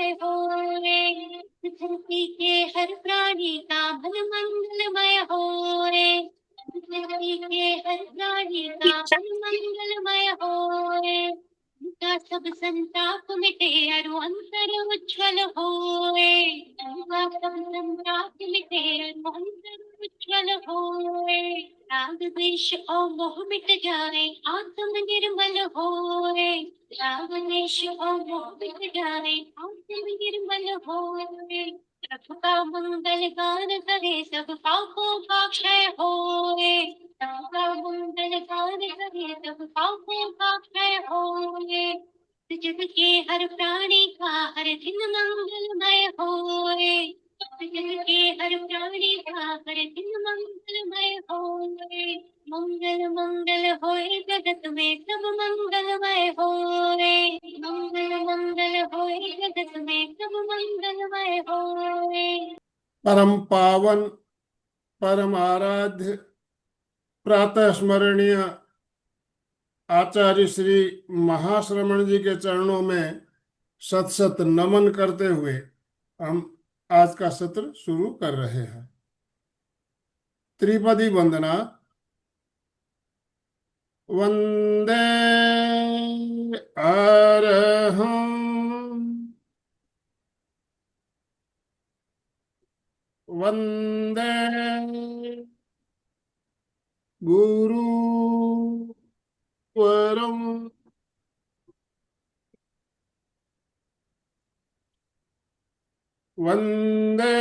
मंगलमय होए, धरती के हर प्राणी का मन मंगलमय होए, धरती के हर प्राणी का मन मंगलमय होए, उनका सब संताप मिटे अरु अंतर उज्ज्वल होए, उनका सब संताप मिटे अरु अंतर उज्ज्वल होए, राग द्वेष और मोह मिट जाए आत्म निर्मल होए, राग द्वेष और मोह मिट जाए आत्म निर्मल होए, प्रभु का मंगल गान करे सब पापों का क्षय होए, प्रभु का मंगल गान करे सब पापों का क्षय होए, जग के हर प्राणी का हर दिन मंगलमय होए, जग के हर प्राणी का हर दिन मंगलमय होए, मंगल मंगल होए जगत में सब मंगलमय होए, मंगल मंगल होए जगत में सब मंगलमय होए। परम पावन परम आराध्य प्रातः स्मरणीय आचार्य श्री महाश्रमण जी के चरणों में सत सत नमन करते हुए हम आज का सत्र शुरू कर रहे हैं। त्रिपदी वंदना। वंदे अरहं वंदे गुरुवरं वंदे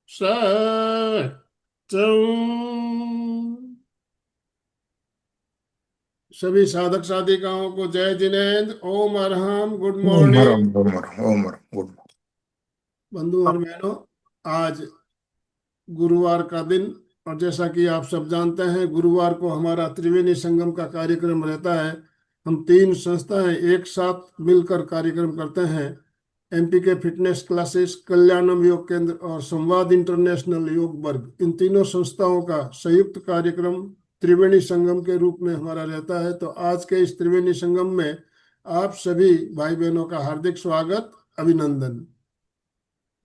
सत्यम। सभी साधक साधिकाओं को जय जिनेन्द्र। ओम अरहम। Good morning good. बंधु और बहनों, आज गुरुवार का दिन, और जैसा कि आप सब जानते हैं गुरुवार को हमारा त्रिवेणी संगम का कार्यक्रम रहता है। हम तीन संस्थाएं एक साथ मिलकर कार्यक्रम करते हैं। एमपी के फिटनेस क्लासेस, कल्याणम योग केंद्र और संवाद इंटरनेशनल योग वर्ग, इन तीनों संस्थाओं का संयुक्त कार्यक्रम त्रिवेणी संगम के रूप में हमारा रहता है। तो आज के इस त्रिवेणी संगम में आप सभी भाई बहनों का हार्दिक स्वागत, अभिनंदन।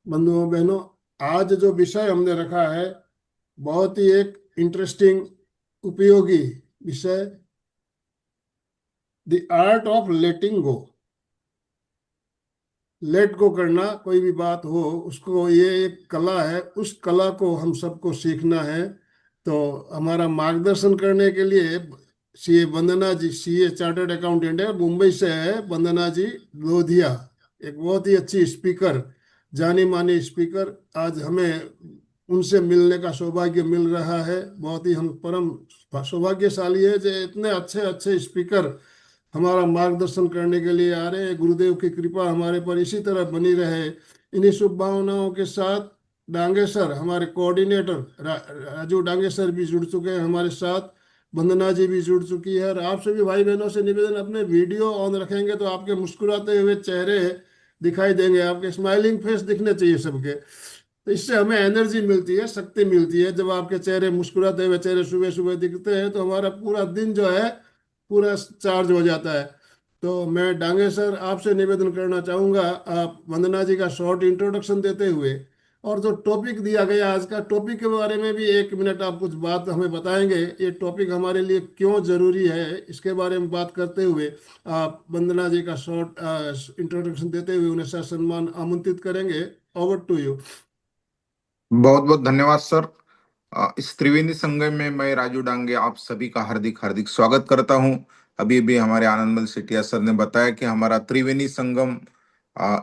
बंधुओं बहनों, आज जो विषय हमने रखा है बहुत ही एक इंटरेस्टिंग, उपयोगी विषय, the art of letting go. Let go करना, कोई भी बात हो उसको, ये एक कला है, उस कला को हम सबको सीखना है। तो हमारा मार्गदर्शन करने के लिए सीए वंदना जी, सीए चार्टर्ड अकाउंटेंट है, मुंबई से है वंदना जी लोधिया, एक बहुत ही अच्छी स्पीकर, जानी मानी स्पीकर। आज हमें उनसे मिलने का सौभाग्य मिल रहा है। बहुत ही हम परम सौभाग्यशाली है जो इतने अच्छे अच्छे स्पीकर हमारा मार्गदर्शन करने के लिए आ रहे हैं। गुरुदेव की कृपा हमारे पर इसी तरह बनी रहे। इन्हीं शुभकामनाओं के साथ डांगे सर, हमारे कोऑर्डिनेटर राजू डांगे सर भी जुड़ चुके हैं हमारे साथ, वंदना जी भी जुड़ चुकी है। और आप सभी भाई बहनों से निवेदन, अपने वीडियो ऑन रखेंगे तो आपके मुस्कुराते हुए चेहरे दिखाई देंगे, आपके स्माइलिंग फेस दिखने चाहिए सबके। तो इससे हमें एनर्जी मिलती है, शक्ति मिलती है। जब आपके चेहरे, मुस्कुराते हुए चेहरे सुबह सुबह दिखते हैं तो हमारा पूरा दिन जो है पूरा चार्ज हो जाता है। तो मैं डांगे सर आपसे निवेदन करना चाहूँगा, आप वंदना जी का शॉर्ट इंट्रोडक्शन देते हुए और जो टॉपिक दिया गया आज का टॉपिक के बारे में भी 1 मिनट आप कुछ बात हमें बताएंगे। ये टॉपिक हमारे लिए क्यों जरूरी है इसके बारे में बात करते हुए आप वंदना जी का शॉर्ट इंट्रोडक्शन देते हुए उन्हें ससम्मान आमंत्रित करेंगे। Over to you. बहुत बहुत धन्यवाद सर। इस त्रिवेणी संगम में मैं राजू डांगे आप सभी का हार्दिक हार्दिक स्वागत करता हूं। अभी भी हमारे आनंदमल सेठिया सर ने बताया कि हमारा त्रिवेणी संगम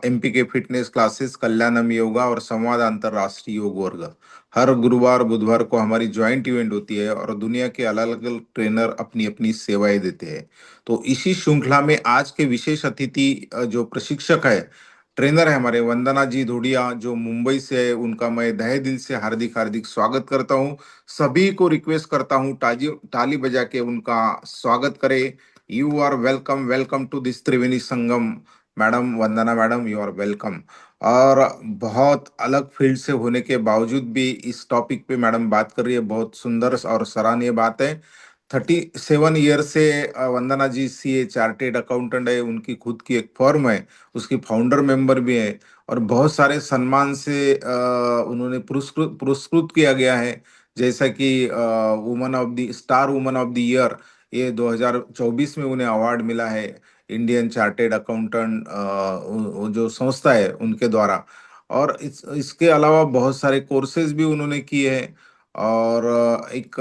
एमपी के फिटनेस क्लासेस, कल्याणम योगा और संवाद अंतरराष्ट्रीय योग वर्ग, हर गुरुवार बुधवार को हमारी ज्वाइंट इवेंट होती है और दुनिया के अलग अलग ट्रेनर अपनी अपनी सेवाएं देते हैं। तो इसी श्रृंखला में आज के विशेष अतिथि जो प्रशिक्षक है, ट्रेनर है हमारे वंदना जी धोडिया, जो मुंबई से है, उनका मैं तहे दिल से हार्दिक हार्दिक स्वागत करता हूं। सभी को रिक्वेस्ट करता हूं ताली ताली बजा के उनका स्वागत करें। You are welcome, welcome to this Triveni Sangam. Madam Vandana madam, you are welcome. और बहुत अलग फील्ड से होने के बावजूद भी इस टॉपिक पे मैडम बात कर रही है, बहुत सुंदर और सराहनीय बात है। 37 ईयर से वंदना जी सीए चार्टेड अकाउंटेंट है, उनकी खुद की एक फर्म है, उसकी फाउंडर मेंबर भी है, और बहुत सारे सम्मान से उन्होंने पुरस्कृत पुरस्कृत किया गया है। जैसा कि woman of the star woman of the year, ये 2024 में उन्हें अवार्ड मिला है इंडियन चार्टेड अकाउंटेंट जो संस्था है उनके द्वारा। और इसके अलावा बहुत सारे कोर्सेज भी उन्होंने किए हैं। और एक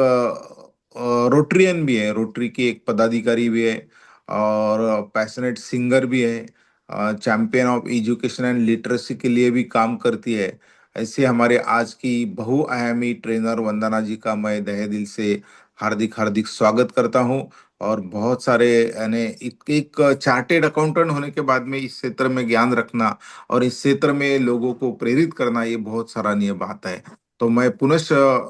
रोटरियन भी है, रोटरी की एक पदाधिकारी भी है, और पैशनेट सिंगर भी है, champion of education and literacy के लिए भी काम करती है। ऐसे हमारे आज की बहुआयामी ट्रेनर वंदना जी का मैं तहे दिल से हार्दिक हार्दिक स्वागत करता हूं। और बहुत सारे यानी एक चार्टेड अकाउंटेंट होने के बाद में इस क्षेत्र में ज्ञान रखना और इस क्षेत्र में लोगों को प्रेरित करना, ये बहुत सराहनीय बात है। तो मैं पुनः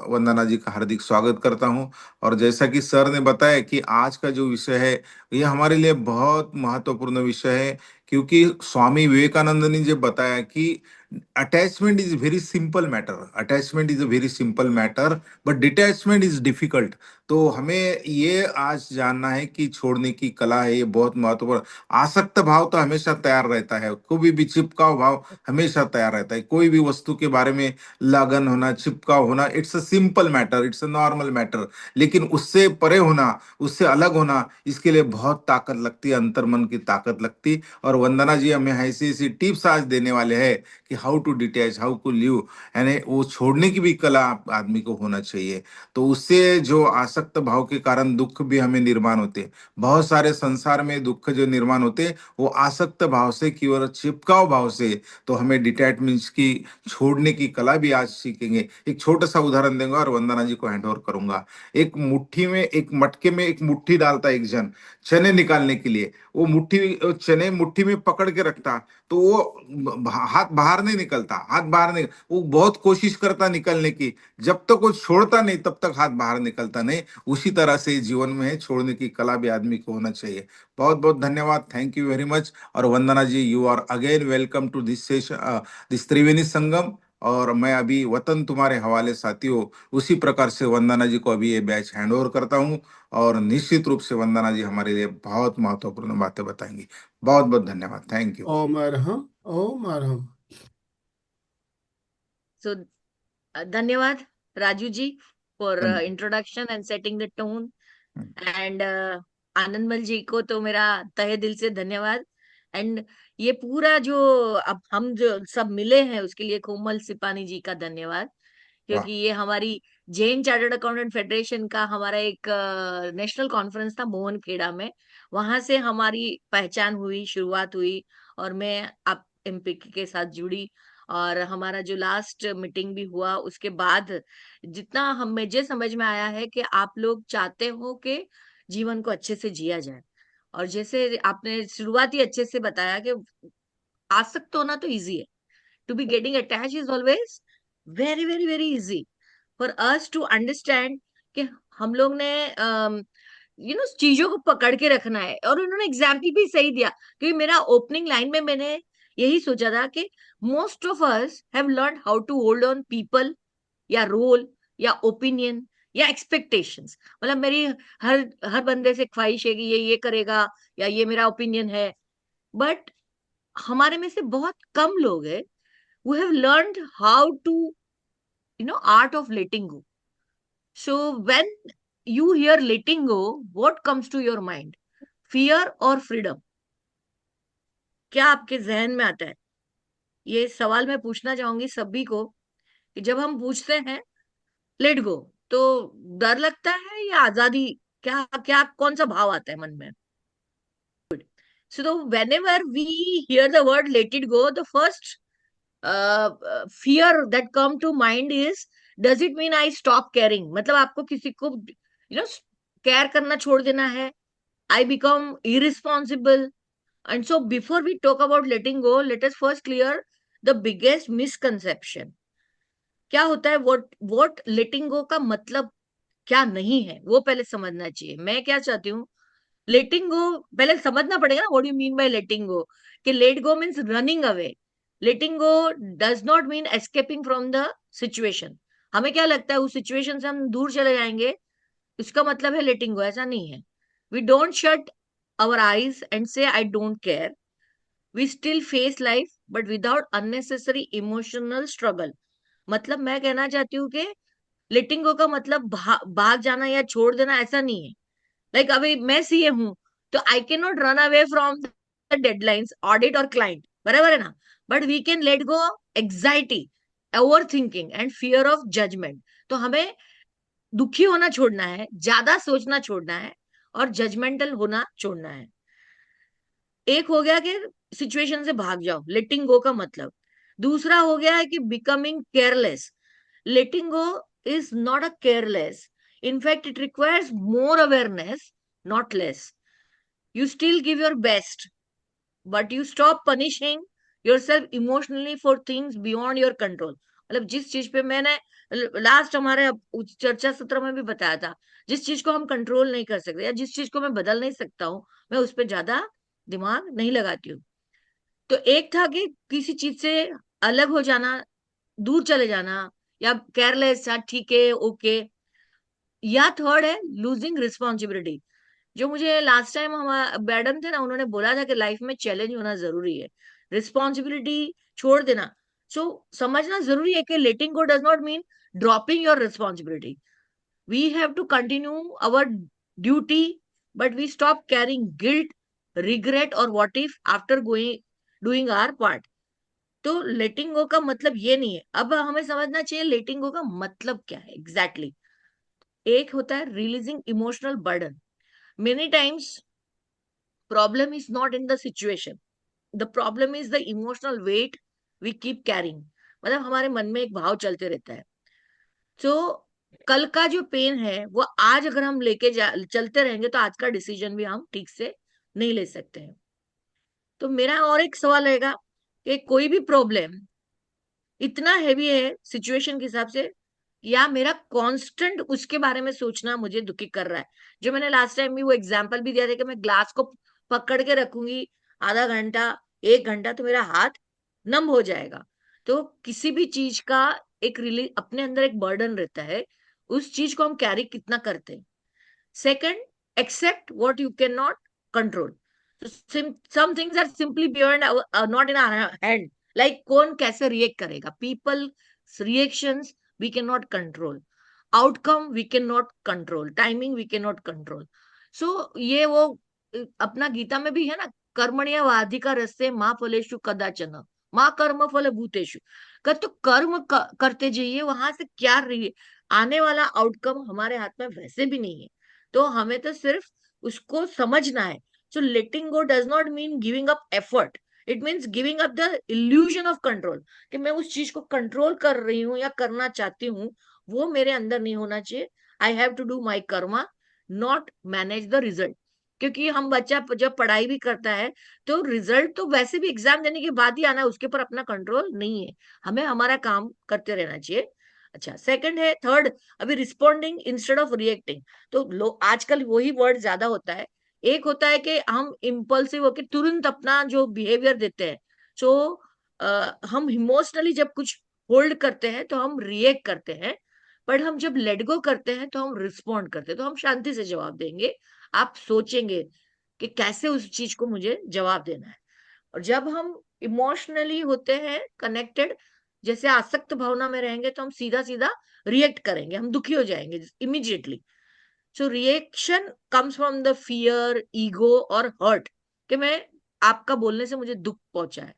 वंदना जी का हार्दिक स्वागत करता हूं। और जैसा कि सर ने बताया कि आज का जो विषय है ये हमारे लिए बहुत महत्वपूर्ण विषय है, क्योंकि स्वामी विवेकानंद ने जो बताया कि attachment is very simple matter, attachment is a very simple matter, but detachment is difficult. तो हमें ये आज जानना है कि छोड़ने की कला है, ये बहुत महत्वपूर्ण। आसक्त भाव तो हमेशा तैयार रहता है, कोई भी चिपकाव भाव हमेशा तैयार रहता है। कोई भी वस्तु के बारे में लगन होना, चिपकाव होना, it's a simple matter, it's a normal matter. लेकिन उससे परे होना, उससे अलग होना, इसके लिए बहुत ताकत लगती है, अंतर्मन की ताकत लगती। और वंदना जी हमें ऐसी ऐसी टिप्स आज देने वाले हैं कि how to detach, how to live, यानी वो छोड़ने की भी कला आदमी को होना चाहिए। तो उससे जो आसक्त भाव के कारण दुख भी हमें निर्माण होते हैं, बहुत सारे संसार में दुख जो निर्माण होते हैं वो आसक्त भाव से की और चिपकाव भाव से। तो हमें डिटैचमेंट की, छोड़ने की कला भी आज सीखेंगे। एक छोटा सा उदाहरण देंगे और वंदना जी को हैंड ओवर करूंगा। एक मुट्ठी में, एक मटके में एक मुट्ठी डालता एक जन चने निकालने के लिए। वो चने मुट्ठी में पकड़ के रखता, तो वो हाथ बाहर नहीं निकलता, हाथ बाहर नहीं, वो बहुत कोशिश करता निकलने की, जब तक वो छोड़ता नहीं तब तक हाथ बाहर निकलता नहीं। उसी तरह से जीवन में है, छोड़ने की कला भी आदमी को होना चाहिए। बहुत बहुत धन्यवाद, थैंक यू वेरी मच। और Vandana ji, you are again welcome to this session, this Triveni Sangam. और मैं अभी वतन तुम्हारे हवाले साथियों, उसी प्रकार से वंदना जी को अभी ये बैच हैंड ओवर करता हूँ। और निश्चित रूप से वंदना जी हमारे लिए बहुत महत्वपूर्ण बातें बताएंगी। बहुत बहुत धन्यवाद, थैंक यू। ओम अरहम, ओम अरहम। So, धन्यवाद राजू जी फॉर धन्यवाद। Introduction and setting the tone. And Anandmal ji को तो मेरा तहे दिल से धन्यवाद। एंड ये पूरा जो अब हम जो सब मिले हैं उसके लिए कोमल सिपानी जी का धन्यवाद, वाह। क्योंकि ये हमारी जैन चार्टर्ड अकाउंटेंट फेडरेशन का हमारा एक नेशनल कॉन्फ्रेंस था मोहनखेड़ा में, वहां से हमारी पहचान हुई, शुरुआत हुई, और मैं आप एमपीके के साथ जुड़ी। और हमारा जो लास्ट मीटिंग भी हुआ उसके बाद जितना हम मुझे समझ में आया है कि आप लोग चाहते हो कि जीवन को अच्छे से जिया जाए। और जैसे आपने शुरुआत ही अच्छे से बताया कि आसक्त होना तो इजी है, to be getting attach is always very very very easy for us to understand कि हम लोग ने चीजों को पकड़ के रखना है। और उन्होंने एग्जाम्पल भी सही दिया, क्योंकि मेरा ओपनिंग लाइन में मैंने यही सोचा था कि most of us have learn how to hold on people या रोल या ओपिनियन या एक्सपेक्टेशंस। मतलब मेरी हर हर बंदे से ख्वाहिश है कि ये करेगा या ये मेरा ओपिनियन है। बट हमारे में से बहुत कम लोग हैं who have learned how to art of letting go. So when you hear letting go, what comes to your mind? Fear or freedom? क्या आपके जहन में आता है? ये सवाल मैं पूछना चाहूंगी सभी को कि जब हम पूछते हैं लेट गो, तो डर लगता है या आजादी? क्या क्या कौन सा भाव आता है मन में? So whenever we hear the word let it go, the first fear that come to mind is, does it mean I stop caring? मतलब आपको किसी को केयर करना छोड़ देना है, I become irresponsible. And so before we talk about letting go, let us first clear the biggest misconception. क्या होता है, what letting go का मतलब क्या नहीं है, वो पहले समझना चाहिए। मैं क्या चाहती हूँ, लेटिंग गो पहले समझना पड़ेगा ना, व्हाट यू मीन बाय लेटिंग गो। कि let go means running away. Letting go does not mean escaping from the situation. हमें क्या लगता है उस सिचुएशन से हम दूर चले जाएंगे उसका मतलब है लेटिंग गो, ऐसा नहीं है। We don't shut our eyes and say I don't care, we still face life but without unnecessary emotional struggle. मतलब मैं कहना चाहती हूँ कि लेटिंग गो का मतलब भाग जाना या छोड़ देना ऐसा नहीं है। लाइक अभी मैं सीए हूं, तो I can not run away from the deadlines, audit और क्लाइंट, बराबर है ना। But we can let go anxiety, overthinking and fear of judgment. तो हमें दुखी होना छोड़ना है, ज्यादा सोचना छोड़ना है, और जजमेंटल होना छोड़ना है। एक हो गया कि सिचुएशन से भाग जाओ, लेटिंग गो का मतलब। दूसरा हो गया है कि becoming careless. Letting go is not a careless, in fact it requires more awareness, not less. You still give your best, but you stop punishing yourself emotionally for things beyond your control। मतलब जिस चीज पे मैंने last हमारे चर्चा सत्र में भी बताया था, जिस चीज को हम कंट्रोल नहीं कर सकते या जिस चीज को मैं बदल नहीं सकता हूँ, मैं उस पर ज्यादा दिमाग नहीं लगाती हूँ। तो एक था कि किसी चीज से अलग हो जाना, दूर चले जाना, या केयरलेस, या ठीक है ओके। या थर्ड है लूजिंग रिस्पॉन्सिबिलिटी। जो मुझे लास्ट टाइम हमारा मैडम थे ना, उन्होंने बोला था कि लाइफ में चैलेंज होना जरूरी है, रिस्पॉन्सिबिलिटी छोड़ देना। सो समझना जरूरी है कि letting go does not mean dropping your responsibility. We have to continue our duty, but we stop carrying guilt, regret और what if after going doing our part. तो लेटिंग गो का मतलब ये नहीं है। अब हमें समझना चाहिए लेटिंग गो का मतलब क्या है एग्जैक्टली exactly। एक होता है releasing emotional burden. Many times problem is not in the situation, the problem is the emotional weight we keep carrying। मतलब हमारे मन में एक भाव चलते रहता है। तो कल का जो पेन है वो आज अगर हम लेके चलते रहेंगे तो आज का डिसीजन भी हम ठीक से नहीं ले सकते हैं। तो मेरा और एक सवाल रहेगा कि कोई भी प्रॉब्लम इतना हैवी है सिचुएशन के हिसाब से, या मेरा कांस्टेंट उसके बारे में सोचना मुझे दुखी कर रहा है। जो मैंने लास्ट टाइम भी वो एग्जांपल भी दिया था कि मैं ग्लास को पकड़ के रखूंगी आधा घंटा, एक घंटा, तो मेरा हाथ नम हो जाएगा। तो किसी भी चीज का एक रिलीज अपने अंदर एक बर्डन रहता है, उस चीज को हम कैरी कितना करते हैं। Second, accept what you can not control. Some things are simply beyond, not in our hand. Like कौन कैसे रिएक्ट करेगा, people reactions we cannot control, outcome we cannot control, timing we cannot control। so ये वो अपना गीता में भी है ना, कर्मण्येवाधिकार रस्ते माँ फलेषु कदाचन माँ कर्म फल भूतेषु। तो कर्म करते जाइए, वहां से क्या रही आने वाला आउटकम हमारे हाथ में वैसे भी नहीं है। तो हमें तो सिर्फ उसको समझना है। So letting go does not mean giving up effort, it means giving up the illusion of control. कि मैं उस चीज को कंट्रोल कर रही हूँ या करना चाहती हूँ, वो मेरे अंदर नहीं होना चाहिए। I have to do my karma, not manage the result. क्योंकि हम बच्चा जब पढ़ाई भी करता है तो रिजल्ट तो वैसे भी एग्जाम देने के बाद ही आना है, उसके ऊपर अपना कंट्रोल नहीं है। हमें हमारा काम करते रहना चाहिए। अच्छा, सेकंड है, थर्ड, अभी रिस्पॉन्डिंग इंस्टेड ऑफ रिएक्टिंग। तो लोग आजकल वही वर्ड ज्यादा होता है। एक होता है कि हम इम्पल्सिव होकर तुरंत अपना जो बिहेवियर देते हैं। सो हम इमोशनली जब कुछ होल्ड करते हैं तो हम रिएक्ट करते हैं, बट हम जब लेट गो करते हैं तो हम रिस्पॉन्ड करते हैं। तो हम शांति से जवाब देंगे, आप सोचेंगे कि कैसे उस चीज को मुझे जवाब देना है। और जब हम इमोशनली होते हैं कनेक्टेड, जैसे आसक्त भावना में रहेंगे, तो हम सीधा सीधा रिएक्ट करेंगे, हम दुखी हो जाएंगे immediately. So reaction comes from the fear, ego और हर्ट, कि मैं आपका बोलने से मुझे दुख पहुंचा है।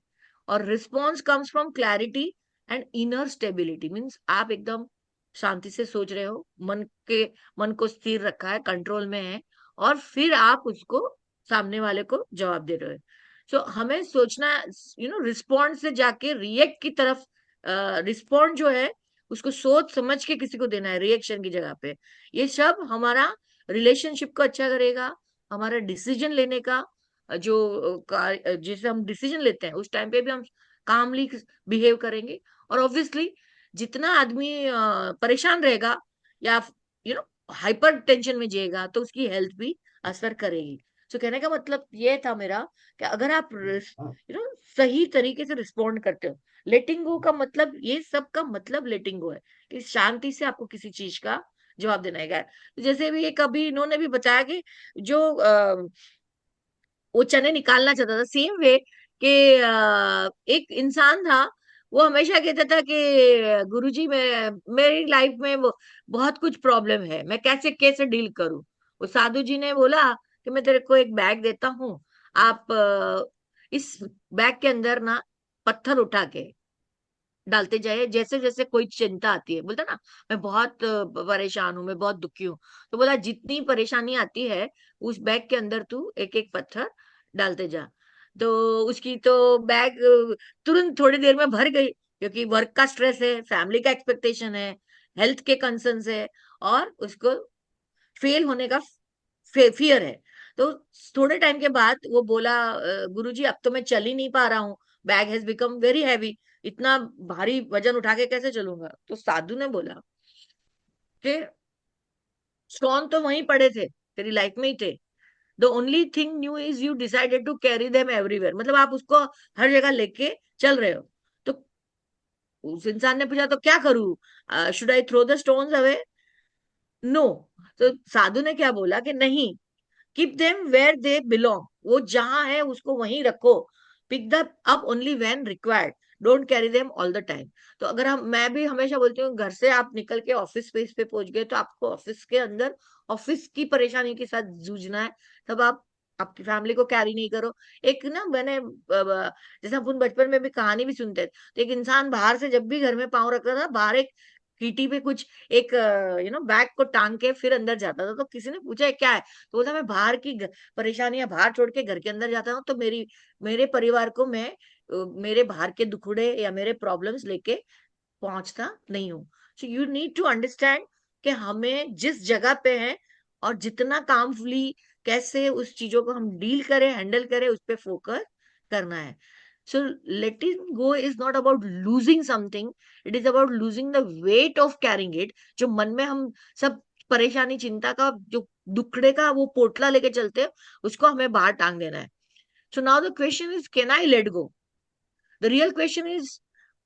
और response comes from clarity and inner stability, means आप एकदम शांति से सोच रहे हो, मन को स्थिर रखा है, कंट्रोल में है, और फिर आप उसको सामने वाले को जवाब दे रहे हो। सो हमें सोचना, रिस्पॉन्ड से जाके रिएक्ट की तरफ, रिस्पॉन्ड जो है उसको सोच समझ के किसी को देना है रिएक्शन की जगह पे। ये सब हमारा रिलेशनशिप को अच्छा करेगा, हमारा डिसीजन लेने का जैसे हम डिसीजन लेते हैं उस टाइम पे भी हम कामली बिहेव करेंगे। और ऑब्वियसली जितना आदमी परेशान रहेगा या हाइपर टेंशन में जिएगा, तो उसकी हेल्थ भी असर करेगी। तो कहने का मतलब ये था मेरा कि अगर आप सही तरीके से रिस्पॉन्ड करते हो, लेटिंग गो का मतलब, ये सब का मतलब लेटिंग गो है कि शांति से आपको किसी चीज का जवाब देना है। तो जैसे भी एक अभी इन्होंने भी बताया कि जो वो चने निकालना चाहता था, सेम वे कि एक इंसान था, वो हमेशा कहता था कि गुरुजी मैं मेरी लाइफ में वो बहुत कुछ प्रॉब्लम है, मैं कैसे कैसे डील करूं। वो साधु जी ने बोला कि मैं तेरे को एक बैग देता हूँ, आप इस बैग के अंदर ना पत्थर उठा के डालते जाइए, जैसे जैसे कोई चिंता आती है, बोलता ना मैं बहुत परेशान हूँ, मैं बहुत दुखी हूँ, तो बोला जितनी परेशानी आती है उस बैग के अंदर तू एक एक पत्थर डालते जा। तो उसकी तो बैग तुरंत थोड़ी देर में भर गई, क्योंकि वर्क का स्ट्रेस है, फैमिली का एक्सपेक्टेशन है, हेल्थ के कंसर्न्स है, और उसको फेल होने का फियर है। तो थोड़े टाइम के बाद वो बोला, गुरुजी अब तो मैं चल ही नहीं पा रहा हूँ, bag has become very heavy, इतना भारी वजन उठा के कैसे चलूंगा। तो साधु ने बोला कि स्टोन तो वहीं पड़े थे, तेरी लाइफ में ही थे, the only thing new is you decided to carry them everywhere, मतलब आप उसको हर जगह लेके चल रहे हो। तो उस इंसान ने पूछा तो क्या करूं, should I throw the stones away? No. तो साधु ने क्या बोला कि नहीं, keep them where they belong, वो जहां है उसको वहीं रखो, pick the up only when required, don't carry them all the time. तो अगर हम, मैं भी हमेशा बोलती हूँ, घर से आप निकल के ऑफिस स्पेस पे पहुंच गए तो आपको ऑफिस के अंदर ऑफिस की परेशानी के साथ जूझना है, तब आप आपकी फैमिली को कैरी नहीं करो। एक ना मैंने जैसे अपन बचपन में भी कहानी भी सुनते थे, तो एक इंसान बाहर से जब भी घर में पाँव रखता था, बाहर एक कीटी पे कुछ एक बैग को टांग के फिर अंदर जाता था। तो किसी ने पूछा "ये क्या है?" तो बोलता मैं बाहर की परेशानियां बाहर छोड़ के घर के अंदर जाता हूँ, तो मेरे परिवार को मैं मेरे बाहर के दुखड़े या मेरे प्रॉब्लम्स लेके पहुंचता नहीं हूँ। So you need to understand कि हमें जिस जगह पे है और जितना कामफुली कैसे उस चीजों को हम डील करें, हैंडल करें, उस पे फोकस करना है। So letting go is not about losing something, it is about losing the weight of carrying it. जो मन में हम सब परेशानी चिंता का जो दुखड़े का वो पोटला लेके चलते हैं, उसको हमें बाहर टांग देना है। So now the question is can I let go? The real question is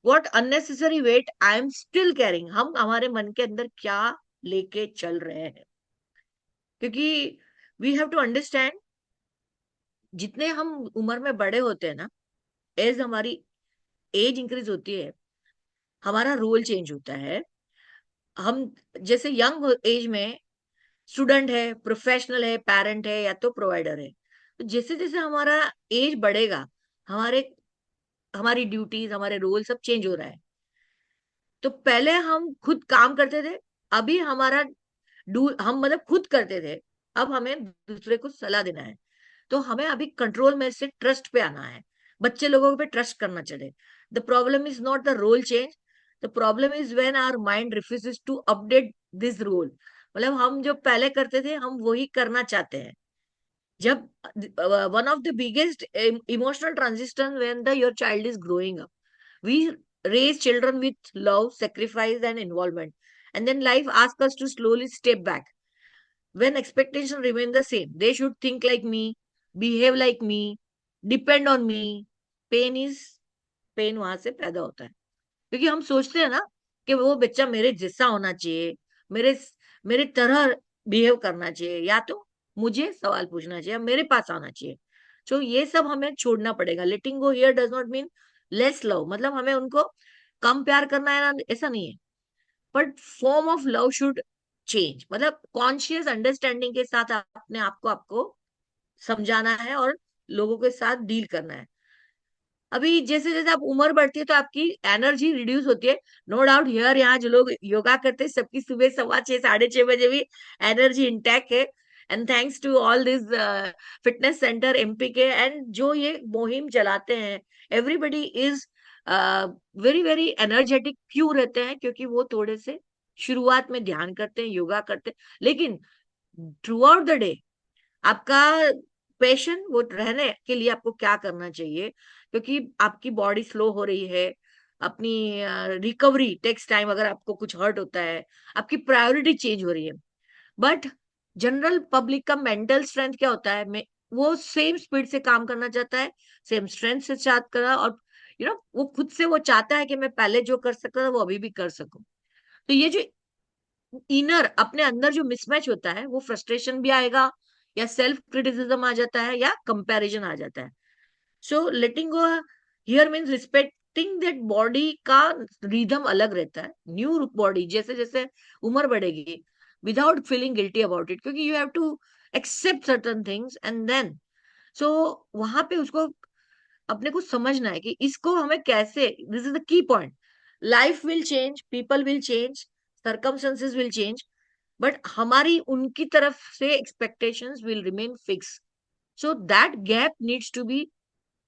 what unnecessary weight I am still carrying, हम हमारे मन के अंदर क्या लेके चल रहे हैं। क्योंकि वी हैव टू अंडरस्टैंड, जितने हम उम्र में बड़े होते हैं ना, एज हमारी एज इंक्रीज होती है, हमारा रोल चेंज होता है। हम जैसे यंग एज में स्टूडेंट है, प्रोफेशनल है, पेरेंट है, या तो प्रोवाइडर है। तो जैसे जैसे हमारा एज बढ़ेगा, हमारे हमारी ड्यूटीज, हमारे रोल सब चेंज हो रहा है। तो पहले हम खुद काम करते थे, अभी हमारा हम मतलब खुद करते थे, अब हमें दूसरे को सलाह देना है। तो हमें अभी कंट्रोल में से ट्रस्ट पे आना है, बच्चे लोगों पे ट्रस्ट करना चाहिए। The problem is not the role change, the problem is when our mind refuses to update this role. मतलब हम जो पहले करते थे हम वही करना चाहते हैं। जब one of the biggest emotional transition when the your child is growing up, we raise children with love, sacrifice, and involvement. And then life asks us to slowly step back. When expectations remain the same, they should think like me, behave like me, depend on me. Pain is pain वहां से पैदा होता है, क्योंकि हम सोचते हैं ना कि वो बच्चा मेरे जैसा होना चाहिए, मेरे मेरे तरह बिहेव करना चाहिए, या तो मुझे सवाल पूछना चाहिए, मेरे पास आना चाहिए। तो ये सब हमें छोड़ना पड़ेगा। Letting go here does not mean less love, मतलब हमें उनको कम प्यार करना है ना, ऐसा नहीं है। But form of love should change, मतलब कॉन्शियस अंडरस्टैंडिंग के साथ अपने आप को आपको समझाना है और लोगों के साथ डील करना है। अभी जैसे जैसे आप उम्र बढ़ती है तो आपकी एनर्जी रिड्यूस होती है। नो डाउट हियर, यहाँ जो लोग योगा करते हैं सबकी सुबह 6:15 6:30 बजे भी एनर्जी इंटैक्ट है। And thanks to all this fitness centre MPK, and जो ये मुहिम चलाते हैं, everybody is very very energetic. क्यों रहते हैं? क्योंकि वो थोड़े से शुरुआत में ध्यान करते हैं, योगा करते हैं, लेकिन थ्रू आउट द डे आपका पेशेंट वो रहने के लिए आपको क्या करना चाहिए, क्योंकि आपकी बॉडी स्लो हो रही है, अपनी रिकवरी टेक्स टाइम। अगर आपको कुछ हर्ट होता है, आपकी प्रायोरिटी चेंज हो रही है। बट जनरल पब्लिक का मेंटल स्ट्रेंथ क्या होता है, वो सेम स्पीड से काम करना चाहता है, सेम स्ट्रेंथ से चाहता है, और वो खुद से वो चाहता है कि मैं पहले जो कर सकता था वो अभी भी कर सकूं। तो ये जो इनर अपने अंदर जो मिसमैच होता है वो फ्रस्ट्रेशन भी आएगा, या सेल्फ क्रिटिसिज्म आ जाता है, या कंपैरिजन आ जाता है. So letting go here means respecting that body का रिदम अलग रहता है. न्यू बॉडी जैसे जैसे उम्र बढ़ेगी, without feeling guilty about it, क्योंकि you have to accept certain things and then. So वहां पे उसको अपने को समझना है कि इसको हमें कैसे, this is the key point. Life will change, people will change, circumstances will change, but हमारी उनकी तरफ से expectations will remain fix. So that gap needs to be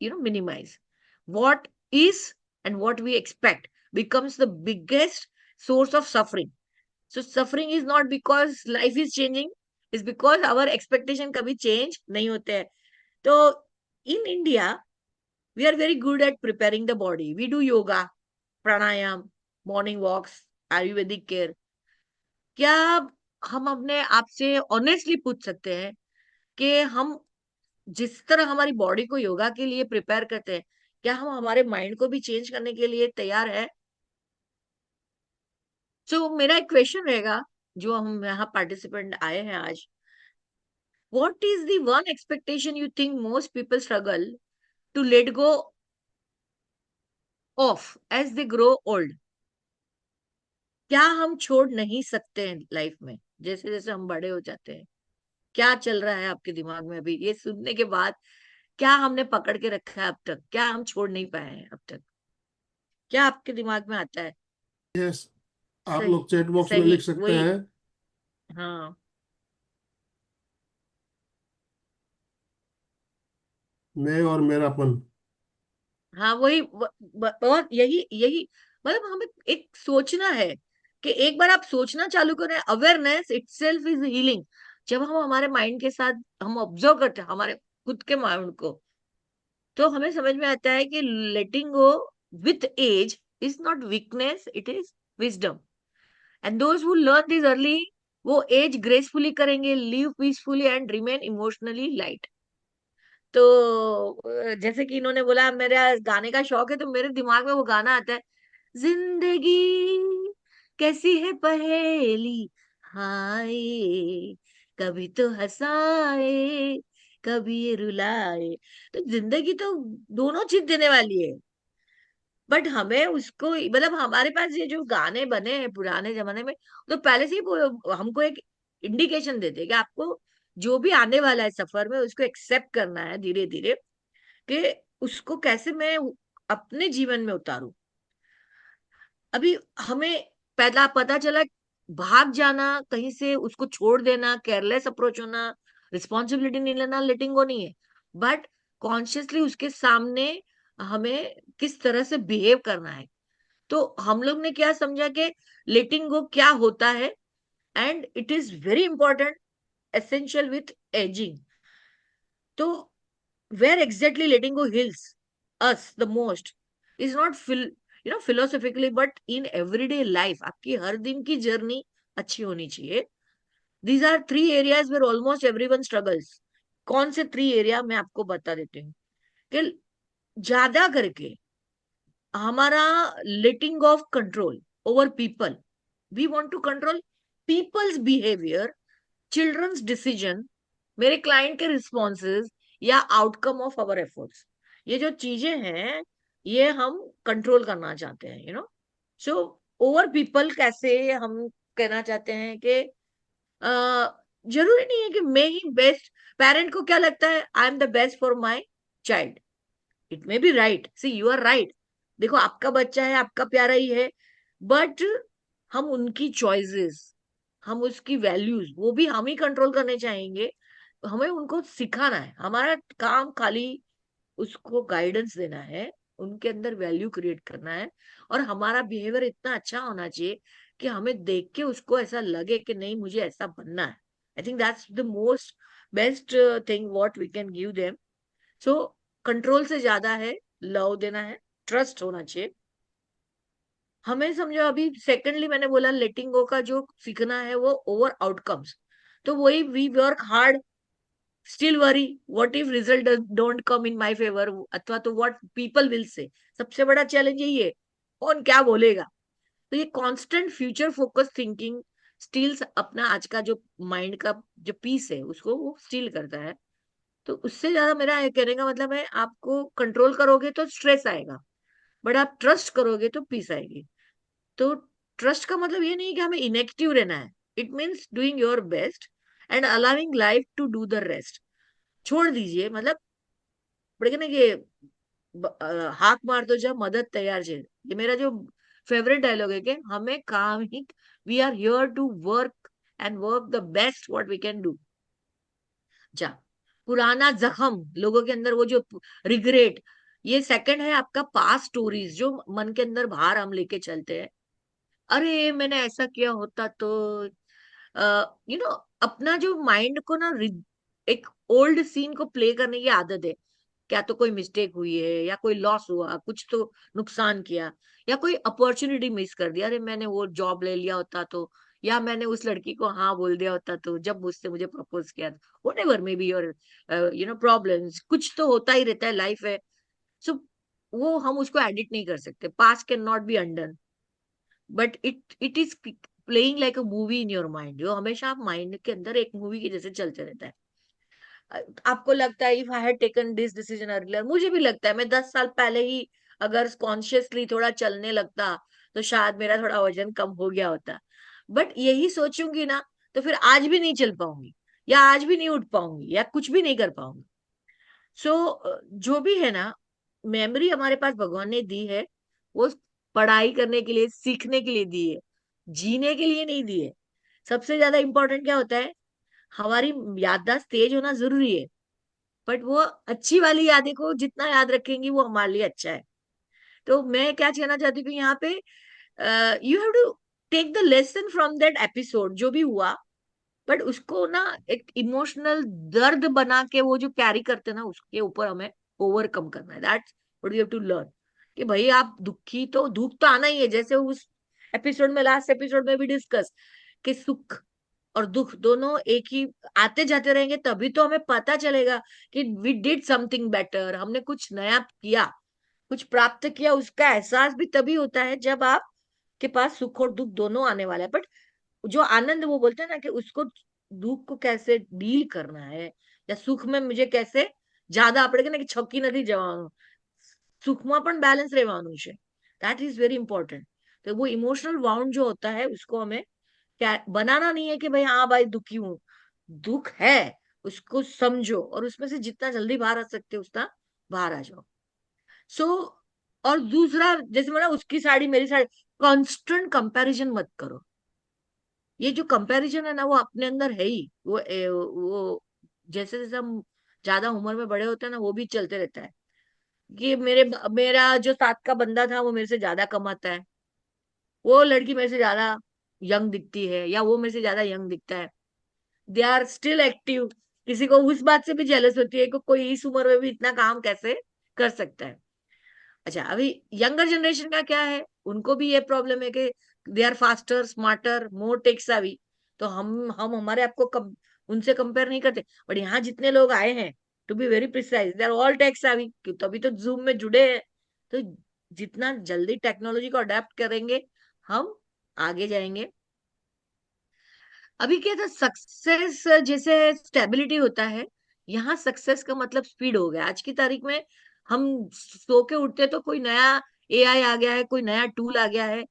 minimize. What is and what we expect becomes the biggest source of suffering. So suffering is not because life is changing, it's because our expectation kabhi change nahi hote hai. So in India, we are very good at preparing the body. We do yoga, pranayam, morning walks, Ayurvedic care. क्या हम अपने आप से honestly पूछ सकते हैं कि हम जिस तरह हमारी बॉडी को योगा के लिए प्रिपेयर करते हैं, क्या हम हमारे माइंड को भी चेंज करने के लिए तैयार है? सो मेरा एक क्वेश्चन रहेगा, जो हम यहाँ पार्टिसिपेंट आए हैं आज. What is the one expectation you think most people struggle to let go of as they grow old? क्या हम छोड़ नहीं सकते हैं लाइफ में जैसे जैसे हम बड़े हो जाते हैं? क्या चल रहा है आपके दिमाग में अभी ये सुनने के बाद? क्या हमने पकड़ के रखा है अब तक? क्या हम छोड़ नहीं पाए हैं अब तक? क्या आपके दिमाग में आता है? यस, आप सही, लोग चैट बॉक्स में सही, लिख सकते वही. हैं. हाँ, मैं और मेरापन. हाँ, वही बहुत यही यही मतलब हमें एक सोचना है कि एक बार आप सोचना चालू करें, अवेयरनेस इटसेल्फ इज हीलिंग. जब हम हमारे माइंड के साथ हम ऑब्जर्व करते हैं हमारे खुद के माइंड को, तो हमें समझ में आता है कि letting go with age is not weakness, it is wisdom. And those who learn this early, वो एज ग्रेसफुली करेंगे, live peacefully and remain emotionally light. तो जैसे कि इन्होंने बोला मेरा गाने का शौक है, तो मेरे दिमाग में वो गाना आता है, जिंदगी कैसी है पहेली, हाय कभी तो हंसाए कभी ये रुलाए. तो जिंदगी तो दोनों चीज देने वाली है, बट हमें उसको मतलब हमारे पास ये जो गाने बने हैं पुराने जमाने में, तो पहले से ही हमको एक इंडिकेशन देते हैं कि आपको जो भी आने वाला है सफर में उसको एक्सेप्ट करना है धीरे धीरे, कि उसको कैसे मैं अपने जीवन में उतारूं. अभी हमें पहला पता चला, भाग जाना कहीं से, उसको छोड़ देना, केयरलेस अप्रोच होना, रिस्पॉन्सिबिलिटी नहीं लेना, लेटिंग गो नहीं है, बट कॉन्शियसली उसके सामने हमें किस तरह से बिहेव करना है. तो हम लोग ने क्या समझा कि लेटिंग गो क्या होता है, and it is very important, essential with ageing. तो where exactly letting go heals us the most is not philosophically, but in everyday life. आपकी हर दिन की जर्नी अच्छी होनी चाहिए. These are 3 areas where almost everyone struggles. कौन से 3 area मैं आपको बता देती हूँ कि ज्यादा करके हमारा letting of control over people. We want to control people's behaviour, children's decision, मेरे क्लाइंट के रिस्पॉन्सेज, या आउटकम ऑफ आवर एफर्ट्स. ये जो चीजें हैं ये हम कंट्रोल करना चाहते हैं, सो ओवर पीपल कैसे हम कहना चाहते हैं कि जरूरी नहीं है कि मैं ही बेस्ट. पेरेंट को क्या लगता है, I am the best for my child. It may be right, see you are right, देखो आपका बच्चा है, आपका प्यारा ही है, बट हम उनकी चॉइसेस, हम उसकी वैल्यूज, वो भी हम ही कंट्रोल करने चाहेंगे. हमें उनको सिखाना है, हमारा काम खाली उसको गाइडेंस देना है, उनके अंदर वैल्यू क्रिएट करना है, और हमारा बिहेवियर इतना अच्छा होना चाहिए कि हमें देख के उसको ऐसा लगे कि नहीं मुझे ऐसा बनना है. I think that's the most best thing what we can give them. So control से ज्यादा है लव देना है, ट्रस्ट होना चाहिए हमें. समझो अभी सेकेंडली मैंने बोला लेटिंग गो का जो सीखना है वो ओवर आउटकम्स. तो वही we work hard, still worry what if result don't come in my favour, अथवा तो व्हाट पीपल विल से. सबसे बड़ा चैलेंज यही है, कौन क्या बोलेगा. तो ये constant future focus thinking steals अपना आज का जो माइंड का जो पीस है उसको वो स्टील करता है। तो उससे ज्यादा मेरा ये कहने का मतलब है, आपको कंट्रोल करोगे तो स्ट्रेस आएगा, बट आप ट्रस्ट करोगे तो पीस आएगी। तो ट्रस्ट का मतलब ये नहीं कि हमें इनएक्टिव रहना है, it means doing your best and allowing life to do the rest. छोड़ दीजिए, मतलब बढ़िया ना कि हाक मार दो जब मदद तैयार है, ये मेरा जो फेवरेट डायलॉग है कि हमें काम ही, we are here to work and work the best what we can do. जा, पुराना जख्म लोगों के अंदर, वो जो रिग्रेट, ये सेकंड है आपका पास्ट स्टोरीज जो मन के अंदर बाहर हम लेके चलते हैं। अरे मैंने ऐसा किया होता तो, यू नो, अपना जो माइंड को ना एक ओल्ड सीन को प्ले करने की आदत है। क्या तो कोई मिस्टेक हुई है, या कोई लॉस हुआ, कुछ तो नुकसान किया, या कोई अपॉर्चुनिटी मिस कर दिया, अरे मैंने वो जॉब ले लिया होता तो, या मैंने उस लड़की को हाँ बोल दिया होता तो जब मुझसे मुझे प्रपोज किया था, whatever may be your problems, कुछ तो होता ही रहता है, लाइफ है। सो वो हम उसको एडिट नहीं कर सकते, past can not be undone, but it is playing like a movie in your mind, जो हमेशा आप माइंड के अंदर एक मूवी के जैसे चलते रहता है। आपको लगता है if I had taken this decision earlier, मुझे भी लगता है मैं 10 साल पहले ही अगर कॉन्शियसली थोड़ा चलने लगता तो शायद मेरा थोड़ा वजन कम हो गया होता। बट यही सोचूंगी ना, तो फिर आज भी नहीं चल पाऊंगी, या आज भी नहीं उठ पाऊंगी, या कुछ भी नहीं कर पाऊंगी। सो जो भी है ना, मेमोरी हमारे पास भगवान ने दी है, वो पढ़ाई करने के लिए, सीखने के लिए दी है, जीने के लिए नहीं दी है। सबसे ज्यादा इंपॉर्टेंट क्या होता है, हमारी याददाश्त तेज होना जरूरी है, बट वो अच्छी वाली यादें को जितना याद रखेंगी वो हमारे लिए अच्छा है। तो मैं क्या कहना चाहती हूँ यहाँ पे, you have to take the lesson from that episode जो भी हुआ, बट उसको ना एक इमोशनल दर्द बना के वो जो कैरी करते हैं ना, उसके ऊपर हमें ओवरकम करना है। That's what you have to learn, कि भाई आप दुखी तो, दुख तो आना ही है, जैसे उस एपिसोड में, लास्ट एपिसोड में भी डिस्कस, कि सुख और दुख दोनों एक ही आते जाते रहेंगे, तभी तो हमें पता चलेगा कि वी डिड समथिंग बेटर, हमने कुछ नया किया, कुछ प्राप्त किया। उसका एहसास भी तभी होता है जब आप के पास सुख और दुख दोनों आने वाला है। बट जो आनंद, वो बोलते हैं ना कि उसको, दुख को कैसे डील करना है, या सुख में मुझे कैसे ज्यादा આપણે કે ને કે છકી નથી જવાનું, સુખમાં પણ બેલેન્સ રહેવાનું છે, दैट इज वेरी इंपॉर्टेंट। तो वो इमोशनल वाउंड जो होता है उसको हमें क्या बनाना नहीं है कि भाई हाँ भाई दुखी हूं, दुख है, उसको समझो और उसमें से जितना जल्दी बाहर आ सकते हो उतना बाहर आ जाओ। सो और दूसरा, जैसे बोला उसकी साड़ी मेरी साड़ी, कांस्टेंट कंपैरिजन मत करो। ये जो कंपैरिजन है ना, वो अपने अंदर है ही, वो जैसे जैसे हम ज्यादा उम्र में बड़े होते हैं ना, वो भी चलते रहता है कि मेरा जो साथ का बंदा था वो मेरे से ज्यादा कमाता है, वो लड़की मेरे से ज्यादा यंग दिखती है, या वो मेरे से ज्यादा यंग दिखता है, दे आर स्टिल एक्टिव। किसी को उस बात से भी जेलस होती है कि कोई इस उम्र में भी इतना काम कैसे कर सकता है। अच्छा, अभी यंगर जनरेशन का क्या है, उनको भी ये प्रॉब्लम है कि they are faster, smarter, more tech savvy. तो हम हमारे आपको उनसे कंपेयर नहीं करते, बट यहाँ जितने लोग आए हैं, to be very precise, they are all tech savvy, तभी तो जूम में जुड़े हैं। तो जितना जल्दी टेक्नोलॉजी को अडेप्ट करेंगे हम, आगे जाएंगे। अभी क्या था, सक्सेस जैसे स्टेबिलिटी होता है, यहाँ सक्सेस का मतलब स्पीड हो गया। आज की तारीख में हम सो के उठते तो कोई नया एआई आ गया है, कोई नया टूल आ गया है,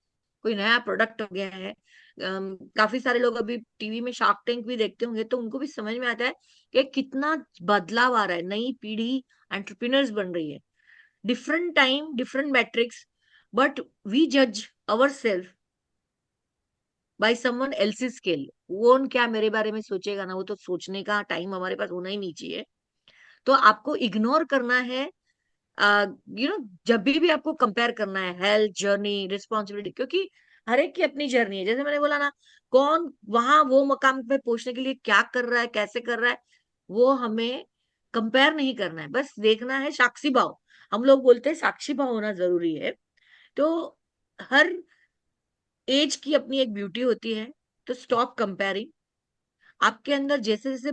कोई नया प्रोडक्ट हो गया है। काफी सारे लोग अभी टीवी में शार्क टैंक भी देखते होंगे, तो उनको भी समझ में आता है कि कितना बदलाव आ रहा है, नई पीढ़ी एंटरप्रेन्योर्स बन रही है, different time, different matrix, but we जज our self by someone else's scale. वो क्या मेरे बारे में सोचेगा ना, वो तो सोचने का टाइम हमारे पास होना ही नहीं चाहिए। तो आपको इग्नोर करना है, जब भी आपको कंपेयर करना है, हेल्थ जर्नी, रिस्पॉन्सिबिलिटी, क्योंकि हर एक की अपनी जर्नी है। जैसे मैंने बोला ना, कौन वहां वो मकाम पे पहुंचने के लिए क्या कर रहा है, कैसे कर रहा है, वो हमें कंपेयर नहीं करना है, बस देखना है साक्षी भाव। हम लोग बोलते हैं साक्षी भाव होना जरूरी है। तो हर एज की अपनी एक ब्यूटी होती है, तो स्टॉप कंपेयरिंग। आपके अंदर जैसे जैसे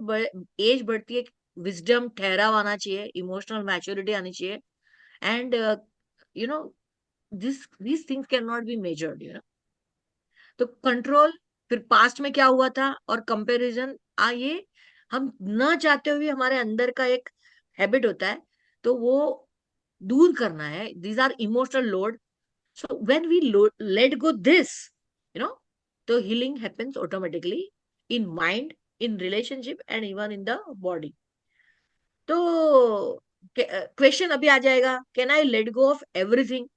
एज बढ़ती है, विजडम, ठहराव आना चाहिए, इमोशनल मैच्योरिटी आनी चाहिए, and you know this these things can not be measured, तो कंट्रोल, फिर पास्ट में क्या हुआ था और कंपैरिजन, ये हम न चाहते हुए हमारे अंदर का एक हैबिट होता है, तो वो दूर करना है. These are emotional load. So when we let go this, you know, तो healing happens automatically in mind, in relationship and even in the body. तो क्वेश्चन अभी आ जाएगा, can I let go of everything?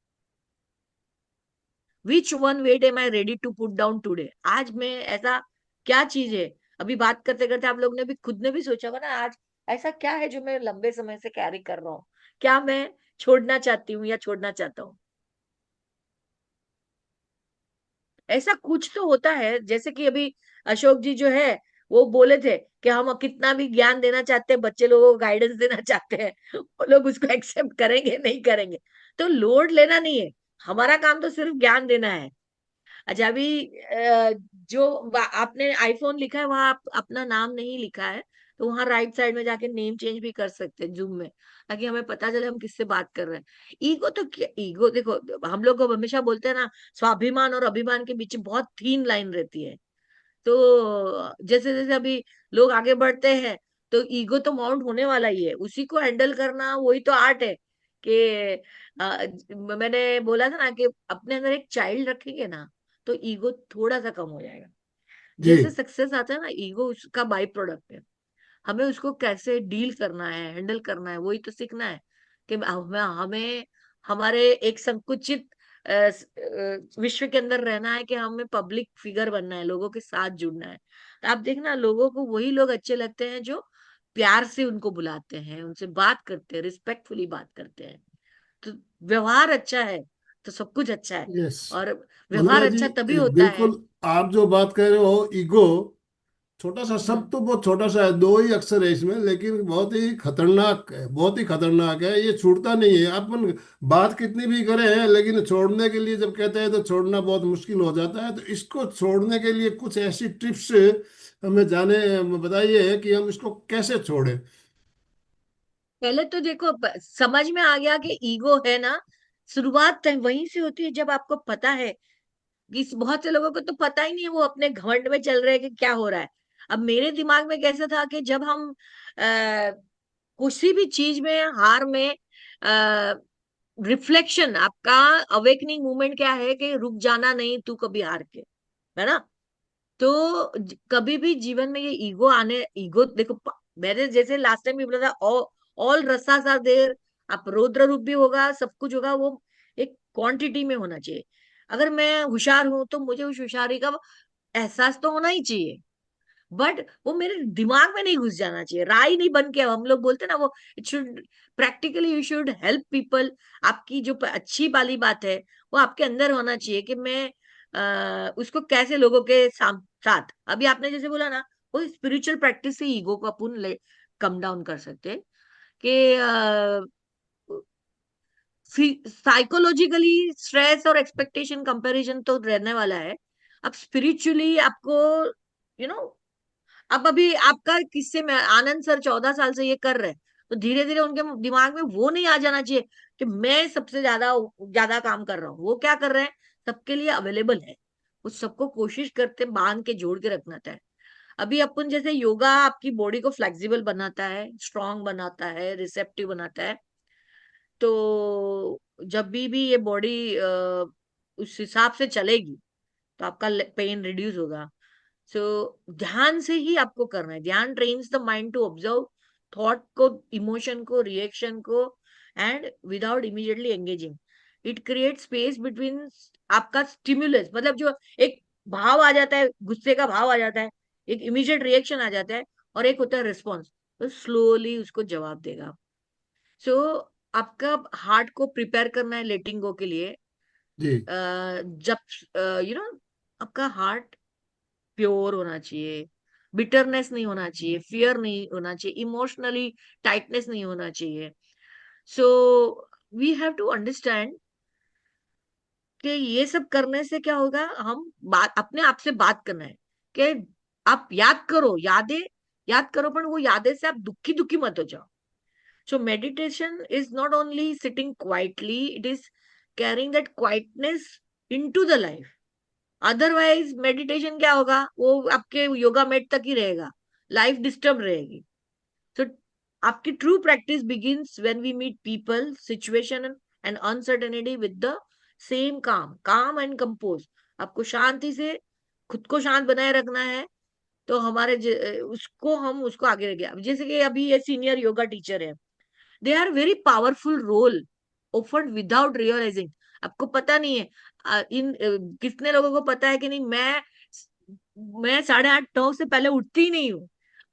Which one weight am I ready to put down today? आज में ऐसा क्या चीज है, अभी बात करते करते आप लोग ने भी खुद ने भी सोचा होगा ना, आज ऐसा क्या है जो मैं लंबे समय से कैरी कर रहा हूँ, क्या मैं छोड़ना चाहती हूँ या छोड़ना चाहता हूँ? ऐसा कुछ तो होता है. जैसे कि अभी अशोक जी जो है वो बोले थे कि हम कितना भी ज्ञान देना चाहते हैं, बच्चे लोगों को गाइडेंस देना चाहते हैं, वो लोग उसको एक्सेप्ट करेंगे नहीं करेंगे. तो लोड लेना नहीं है, हमारा काम तो सिर्फ ज्ञान देना है. अच्छा, अभी जो आपने आईफोन लिखा है वहां आप अपना नाम नहीं लिखा है, तो वहां राइट साइड में जाके नेम चेंज भी कर सकते हैं जूम में, ताकि हमें पता चले हम किससे बात कर रहे हैं. ईगो तो क्या, ईगो देखो, हम लोग को हमेशा बोलते हैं ना, स्वाभिमान और अभिमान के बीच बहुत थीन लाइन रहती है. तो जैसे जैसे अभी लोग आगे बढ़ते हैं, तो ईगो तो माउंट होने वाला ही है, उसी को हैंडल करना वही तो आर्ट है. कि मैंने बोला था ना कि अपने अंदर एक चाइल्ड रखेंगे ना, तो ईगो थोड़ा सा कम हो जाएगा. जी जैसे सक्सेस आता है ना, ईगो उसका बाई प्रोडक्ट है. हमें उसको कैसे डील करना है, हैंडल करना है, वही तो सीखना है. कि हमें हमारे एक संकुचित विश्व के अंदर रहना है, कि हमें पब्लिक फिगर बनना है, लोगों के साथ जुड़ना है. तो आप देखना, लोगों को वही लोग अच्छे लगते हैं जो प्यार से उनको बुलाते हैं, उनसे बात करते हैं, रिस्पेक्टफुली बात करते हैं. तो व्यवहार अच्छा है तो सब कुछ अच्छा है. यस और व्यवहार वंदना जी, अच्छा तभी होता है. बिल्कुल आप जो बात कर रहे हो ईगो, छोटा सा हम्म. शब्द तो बहुत छोटा सा है, दो ही अक्षर है इसमें, लेकिन बहुत ही खतरनाक है, बहुत ही खतरनाक है, ये छूटता नहीं है. अपन बात कितनी भी करें हैं, लेकिन छोड़ने के लिए जब कहते हैं तो छोड़ना बहुत मुश्किल हो जाता है. तो इसको छोड़ने के लिए कुछ ऐसी टिप्स हमें जाने बताइए कि हम इसको कैसे छोड़ें. पहले तो देखो, समझ में आ गया कि ईगो है ना, शुरुआत वहीं से होती है जब आपको पता है कि बहुत से लोगों को तो पता ही नहीं है, वो अपने घमंड में चल रहे हैं कि क्या हो रहा है. अब मेरे दिमाग में कैसा था कि जब हम किसी भी चीज में, हार में, रिफ्लेक्शन, आपका अवेकनिंग मूवमेंट क्या है कि रुक जाना नहीं तू कभी हार के, है ना. तो कभी भी जीवन में ये ईगो आने, ईगो देखो, मैंने जैसे लास्ट टाइम भी बोला था, ऑल रसास आर देयर. आप रौद्र रूप भी होगा, सब कुछ होगा, वो एक क्वांटिटी में होना चाहिए. अगर मैं होशियार हूं तो मुझे उस होशियारी का एहसास तो होना ही चाहिए, बट वो मेरे दिमाग में नहीं घुस जाना चाहिए, राय नहीं बन के. हम लोग बोलते हैं ना, वो it should practically, you should help people. आपकी जो अच्छी वाली बात है वो आपके अंदर होना चाहिए, कि मैं उसको कैसे लोगों के साथ. अभी आपने जैसे बोला ना, वो स्पिरिचुअल प्रैक्टिस से ईगो को अपन कम डाउन कर सकते हैं. कि साइकोलॉजिकली स्ट्रेस और एक्सपेक्टेशन कंपैरिजन तो रहने वाला है. अब स्पिरिचुअली आपको, यू नो, अब अभी आपका किस्से में आनंद सर 14 साल से ये कर रहे हैं, तो धीरे धीरे उनके दिमाग में वो नहीं आ जाना चाहिए कि मैं सबसे ज्यादा ज्यादा काम कर रहा हूँ. वो क्या कर रहे हैं, सबके लिए अवेलेबल है, वो सबको कोशिश करते बांध के जोड़ के रखना था. अभी अपन जैसे योगा आपकी बॉडी को फ्लेक्सिबल बनाता है, स्ट्रांग बनाता है, रिसेप्टिव बनाता है. तो जब भी ये बॉडी उस हिसाब से चलेगी, तो आपका पेन रिड्यूस होगा. सो ध्यान से ही आपको करना है. Dhyan trains the mind to observe thought को, इमोशन को, रिएक्शन को, and without immediately engaging. It create space between आपका स्टिमुलस, मतलब जो एक भाव आ जाता है, गुस्से का भाव आ जाता है, एक इमीडिएट रिएक्शन आ जाता है, और एक होता है रिस्पॉन्स, तो स्लोली उसको जवाब देगा. सो आपका हार्ट को प्रिपेयर करना है लेटिंग गो के लिए. जी जब यू नो आपका हार्ट प्योर होना चाहिए, बिटरनेस नहीं होना चाहिए, फियर नहीं होना चाहिए, इमोशनली टाइटनेस नहीं होना चाहिए. So we have to understand कि ये सब करने से क्या होगा, हम बात अपने आप से बात करना है. कि आप याद करो, यादें याद करो, पर वो यादें से आप दुखी दुखी मत हो जाओ. So meditation is not only sitting quietly, it is carrying that quietness into the life. Otherwise meditation क्या होगा, वो आपके योगा मैट तक ही रहेगा, लाइफ डिस्टर्ब रहेगी। तो आपकी true practice begins when we meet people, situation and uncertainty with the same calm and compose. आपको शांति से खुद को शांत बनाए रखना है, तो उसको आगे रख गया। जैसे कि अभी ये सीनियर योगा टीचर है, they are very powerful role offered without realising. आपको पता नहीं है, कितने लोगों को पता है कि नहीं, मैं 8:30 9 से पहले उठती ही नहीं हूँ,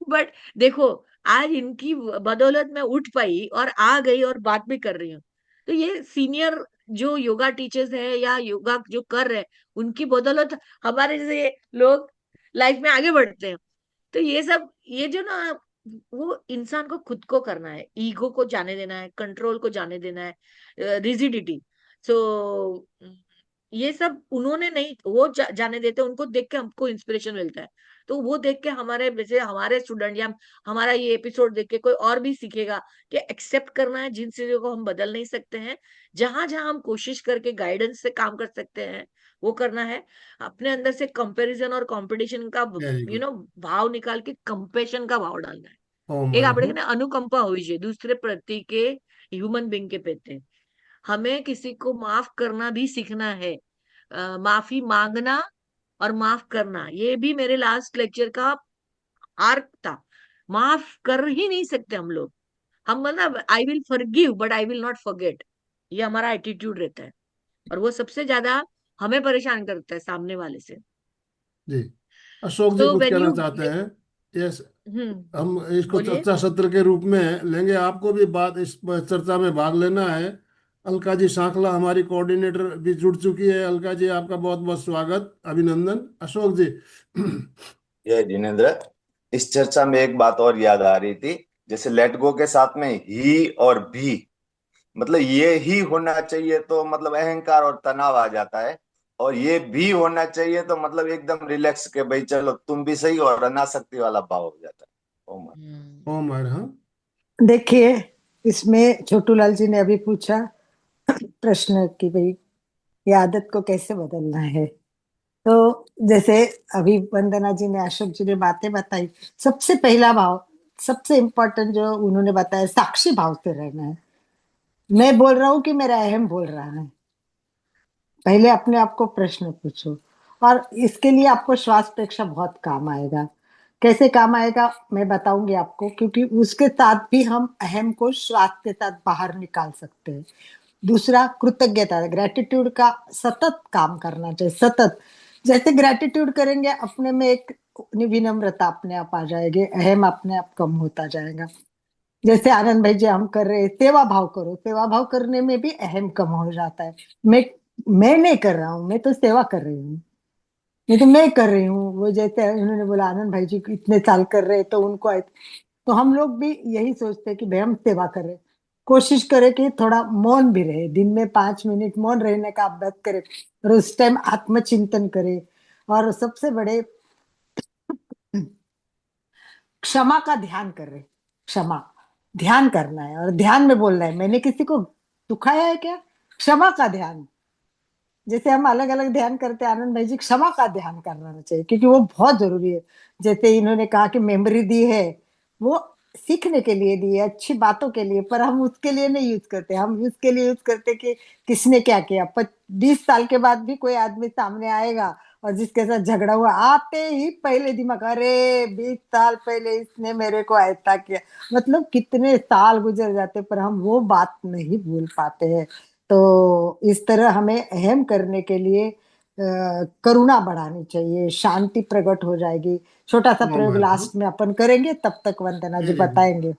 बट देखो आज इनकी बदौलत मैं उठ पाई और आ गई और बात भी कर रही हूँ। तो ये सीनियर जो योगा टीचर्स है या योगा जो कर रहे हैं, उनकी बदौलत हमारे जैसे लोग लाइफ में आगे बढ़ते हैं। तो ये सब, ये जो ना, वो इंसान को खुद को करना है, ईगो को जाने देना है, कंट्रोल को जाने देना है, रिजिडिटी। सो ये सब उन्होंने नहीं, वो जाने देते, उनको देख के हमको इंस्पिरेशन मिलता है। तो वो देख के हमारे जैसे हमारे स्टूडेंट या हमारा ये एपिसोड देख के कोई और भी सीखेगा कि एक्सेप्ट करना है जिन चीजों को हम बदल नहीं सकते हैं। जहां जहां हम कोशिश करके गाइडेंस से काम कर सकते हैं वो करना है। अपने अंदर से कंपैरिजन और कंपटीशन का वेरी गुड। भाव निकाल के कंपेशन का भाव डालना है। ओम एक हर આપણે ને अनुकंपा होવી જોઈએ दूसरे प्रति के, ह्यूमन बीइंग के प्रति। हमें किसी को माफ करना भी सीखना है। माफी मांगना और माफ करना, ये भी मेरे लास्ट लेक्चर का आर्क था। माफ कर ही नहीं सकते हम लोग। हम मतलब I will forgive but I will not forget, ये हमारा एटीट्यूड रहता है, और वो सबसे ज्यादा हमें परेशान करता है सामने वाले से। जी। अशोक जी सो कुछ व्हेन कहना यू चाहते हैं? यस। हम्म, हम इसको बोलिए। चर्चा सत्र के रूप में लेंगे, आपको भी बात इस चर्चा में भाग लेना है। अलका जी सांखला हमारी कोऑर्डिनेटर भी जुड़ चुकी है। अलका जी आपका बहुत बहुत स्वागत, अभिनंदन। अशोक जी। जय जिनेन्द्र। इस चर्चा में एक बात और याद आ रही थी, जैसे लेट गो के साथ में ही और भी, मतलब ये ही होना चाहिए तो मतलब अहंकार और तनाव आ जाता है, और ये भी होना चाहिए तो मतलब एकदम रिलैक्स के भाई चलो तुम भी सही, और अनासक्ति वाला भाव हो जाता है। ओम। ओम हर। हाँ देखिए, इसमें छोटू लाल जी ने अभी पूछा प्रश्न कि भाई ये आदत को कैसे बदलना है। तो जैसे अभी वंदना जी ने, अशोक जी ने बातें बताई, सबसे पहला भाव, सबसे इम्पोर्टेंट जो उन्होंने बताया, साक्षी भाव से रहना है। मैं बोल रहा हूं कि मेरा अहम बोल रहा है, पहले अपने आप को प्रश्न पूछो। और इसके लिए आपको श्वास प्रेक्षा बहुत काम आएगा। कैसे काम आएगा मैं बताऊंगी आपको, क्योंकि उसके साथ भी हम अहम को श्वास के साथ बाहर निकाल सकते हैं। दूसरा, कृतज्ञता, ग्रेटिट्यूड का सतत काम करना चाहिए, सतत। जैसे ग्रेटिट्यूड करेंगे अपने में एक विनम्रता अपने आप आ जाएगी, अहम अपने आप कम होता जाएगा। जैसे आनंद भाई जी हम कर रहे हैं, सेवा भाव करो, सेवा भाव करने में भी अहम कम हो जाता है। मैं मैं नहीं कर रहा हूँ, मैं तो सेवा कर रही हूँ, नहीं तो मैं कर रही हूँ। वो जैसे उन्होंने बोला आनंद भाई जी इतने साल कर रहे हैं तो उनको आए, तो हम लोग भी यही सोचते हैं कि भाई हम सेवा करें। कोशिश करें कि थोड़ा मौन भी रहे, दिन में 5 मिनट मौन रहने का अभ्यास करें, और उस टाइम आत्मचिंतन करें। और सबसे बड़े क्षमा का ध्यान करें। क्षमा ध्यान करना है, और ध्यान में बोलना है, मैंने किसी को दुखाया है क्या, क्षमा का ध्यान। जैसे हम अलग अलग ध्यान करते हैं, आनंद भाई जी क्षमा का ध्यान करना चाहिए, क्योंकि वो बहुत जरूरी है। जैसे इन्होंने कहा कि मेमोरी दी है, वो सीखने के लिए दी है, अच्छी बातों के लिए, पर हम उसके लिए नहीं यूज करते। हम उसके लिए यूज करते कि किसने क्या किया। 20 साल के बाद भी कोई आदमी सामने आएगा और जिसके साथ झगड़ा हुआ, आते ही पहले दिमाग, अरे 20 साल पहले इसने मेरे को ऐसा किया। मतलब कितने साल गुजर जाते पर हम वो बात नहीं भूल पाते हैं। तो इस तरह हमें अहम करने के लिए करुणा बढ़ानी चाहिए, शांति प्रकट हो जाएगी। छोटा सा ओम प्रयोग हर। हाँ लास्ट में अपन करेंगे, तब तक वंदना जी वेरी गुड। बताएंगे।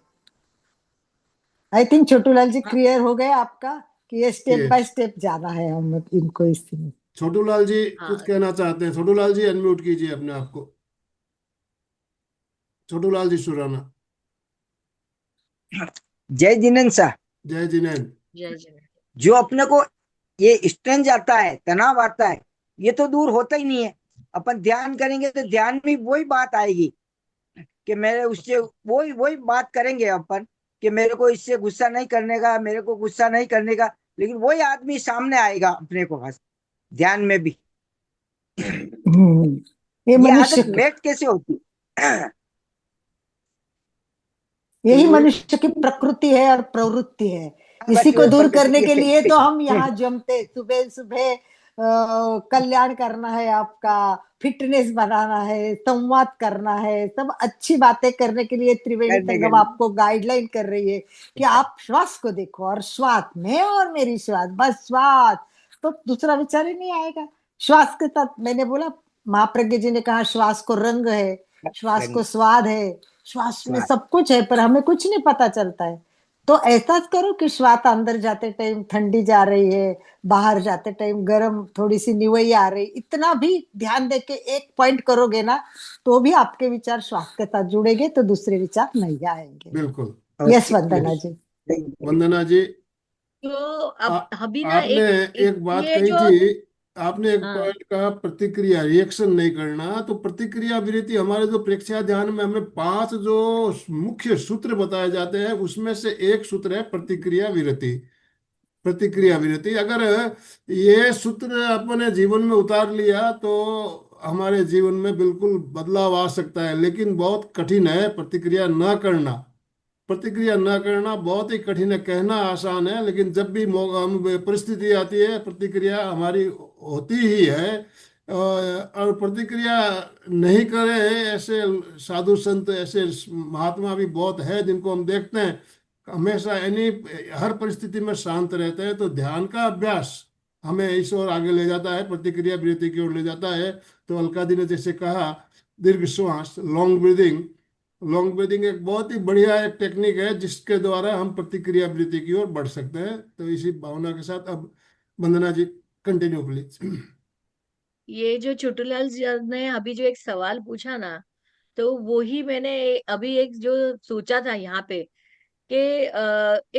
I think Chhotu Lal ji clear हो गया आपका कि ये स्टेप बाय यस। स्टेप जाना है हम इनको इसमें। छोटू लाल जी कुछ हाँ, कहना चाहते हैं? छोटू लाल जी अनम्यूट कीजिए अपने आप को। छोटू लाल जी सुराना। जय जिनेन्द्र सर। जय जिनेन्द्र। जय जय। जो अपने को ये स्ट्रेंज आता है, तनाव आता है, ये तो दूर होता ही नहीं है। अपन ध्यान करेंगे तो ध्यान में वही बात आएगी कि मेरे उससे वही वही बात करेंगे अपन कि मेरे को इससे गुस्सा नहीं करने का, मेरे को गुस्सा नहीं करने का, लेकिन वही आदमी सामने आएगा अपने को, बस ध्यान में भी। ये ये मनुष्य आदत की लेट कैसे होती? यही ये मनुष्य की प्रकृति है और प्रवृत्ति है। इसी बच्चे को दूर प्रकृति करने के लिए तो हम की यहाँ जमते सुबह सुबह। कल्याण करना है, आपका फिटनेस बनाना है, संवाद करना है, सब अच्छी बातें करने के लिए त्रिवेणी करने के संगम आपको गाइडलाइन कर रही है कि आप श्वास को देखो और श्वास में और मेरी श्वास, बस श्वास, तो दूसरा विचार ही नहीं आएगा। श्वास के साथ मैंने बोला, महाप्रज्ञ जी ने कहा श्वास को रंग है, श्वास को स्वाद है, श्वास में स्वाद। सब कुछ है, पर हमें कुछ नहीं पता चलता है। तो एहसास करो कि श्वास अंदर जाते टाइम ठंडी जा रही है, बाहर जाते टाइम गर्म थोड़ी सी निवई आ रही, इतना भी ध्यान दे के एक पॉइंट करोगे ना, तो भी आपके विचार श्वास के साथ जुड़ेंगे, तो दूसरे विचार नहीं आएंगे। बिल्कुल। यस वंदना जी। वंदना जी, तो आ, अब अभी ना आपने एक एक बात ये कही जो थी, आपने एक हाँ पॉइंट कहा प्रतिक्रिया, रिएक्शन नहीं करना। तो प्रतिक्रिया विरति, हमारे जो प्रेक्षया ध्यान में हमें 5 जो मुख्य सूत्र बताए जाते हैं, उसमें से एक सूत्र है प्रतिक्रिया विरति। प्रतिक्रिया विरति, अगर ये सूत्र अपने जीवन में उतार लिया तो हमारे जीवन में बिल्कुल बदलाव आ सकता है। लेकिन बहुत कठिन है प्रतिक्रिया न करना। प्रतिक्रिया न करना बहुत ही कठिन है, कहना आसान है, लेकिन जब भी परिस्थिति आती है, प्रतिक्रिया हमारी होती ही है। और प्रतिक्रिया नहीं करे ऐसे साधु संत, ऐसे महात्मा भी बहुत है जिनको हम देखते हैं हमेशा यानी हर परिस्थिति में शांत रहते हैं। तो ध्यान का अभ्यास हमें इस ओर आगे ले जाता है, प्रतिक्रिया वृत्ति की ओर ले जाता है। तो अलका जी ने जैसे कहा, दीर्घ श्वास, लॉन्ग ब्रीदिंग। लॉन्ग ब्रीदिंग एक बहुत ही बढ़िया एक टेक्निक है जिसके द्वारा हम प्रतिक्रिया वृत्ति की ओर बढ़ सकते हैं। तो इसी भावना के साथ अब वंदना जी कंटिन्यू प्लीज। ये जो छोटूलाल जी ने अभी जो एक सवाल पूछा ना, तो वो ही मैंने अभी एक जो सोचा था यहाँ पे कि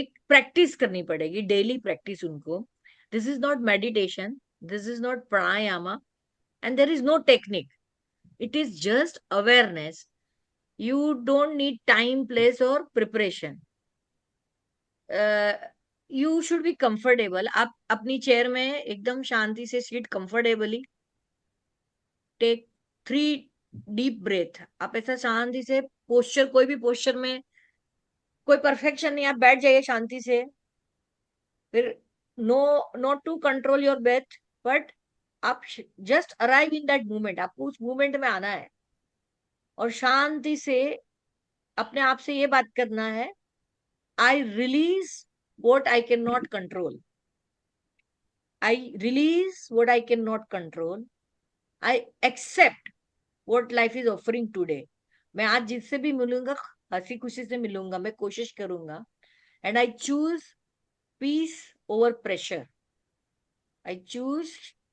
एक प्रैक्टिस करनी पड़ेगी, डेली प्रैक्टिस उनको। This is not meditation, this is not pranayama, and there is no technique, it is just awareness. You don't need time, place और preparation. You should be comfortable. आप अपनी चेयर में एकदम शांति से seat comfortably, take 3 deep breath. आप ऐसा शांति से पोस्चर, कोई भी पोस्चर में, कोई परफेक्शन नहीं, आप बैठ जाइए शांति से। फिर no, not to control your breath, but आप just arrive in that moment. आपको उस मोमेंट में आना है और शांति से अपने आप से ये बात करना है, I release what I cannot control. I release what I cannot control. I accept what life is offering today. मैं आज जिससे भी मिलूंगा हंसी खुशी से मिलूंगा, मैं कोशिश करूंगा। And I choose peace over pressure. I choose,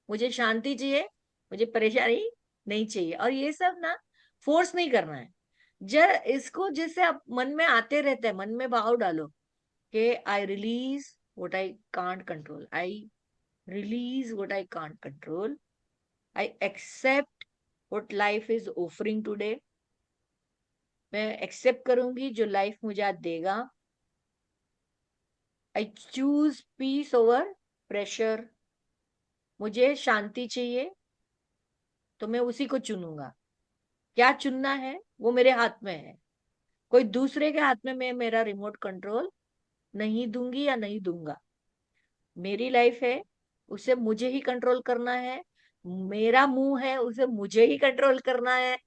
मुझे शांति चाहिए, मुझे परेशानी नहीं चाहिए। और ये सब ना फोर्स नहीं करना है। इसको जैसे आप मन में आते रहते हैं, मन में भाव डालो कि I release what I can't control. I release what I can't control. I accept what life is offering today. मैं एक्सेप्ट करूंगी जो लाइफ मुझे आज देगा। I choose peace over pressure. मुझे शांति चाहिए तो मैं उसी को चुनूंगा। क्या चुनना है वो मेरे हाथ में है, कोई दूसरे के हाथ में मैं मेरा रिमोट कंट्रोल नहीं दूंगी या नहीं दूंगा। मेरी लाइफ है, उसे मुझे ही कंट्रोल करना है। मेरा मुंह है, उसे मुझे ही कंट्रोल करना है।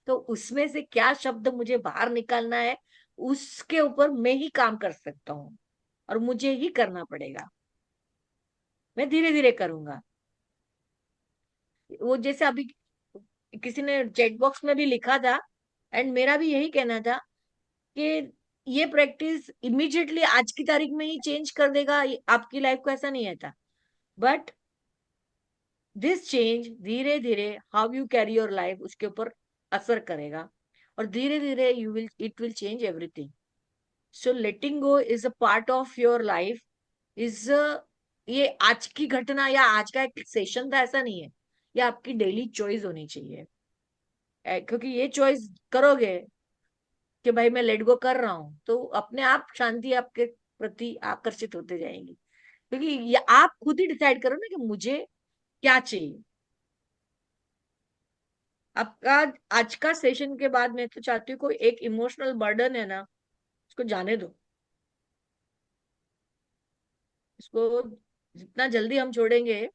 तो उसमें से क्या शब्द मुझे बाहर निकालना है, उसके ऊपर मैं ही काम कर सकता हूँ और मुझे ही करना पड़ेगा। मैं धीरे धीरे करूंगा। वो जैसे अभी किसी ने चैट बॉक्स में भी लिखा था, एंड मेरा भी यही कहना था कि ये प्रैक्टिस इमीडिएटली आज की तारीख में ही चेंज कर देगा आपकी लाइफ को, ऐसा नहीं है था। बट दिस चेंज धीरे धीरे, how you carry your life, उसके ऊपर असर करेगा और धीरे धीरे you will, it will change everything. So letting go is a part of your life. Is ये आज की घटना या आज का एक सेशन था ऐसा नहीं है, ये आपकी डेली चॉइस होनी चाहिए। क्योंकि ये चॉइस करोगे कि भाई मैं लेट गो कर रहा हूं, तो अपने आप शांति आपके प्रति आकर्षित होते जाएंगी। क्योंकि ये आप खुद ही डिसाइड करो ना कि मुझे क्या चाहिए। आपका आज का सेशन के बाद मैं तो चाहती हूँ कोई एक इमोशनल बर्डन है ना, उसको जाने दो। इसको जितना जल्दी हम छोड़ेंगे,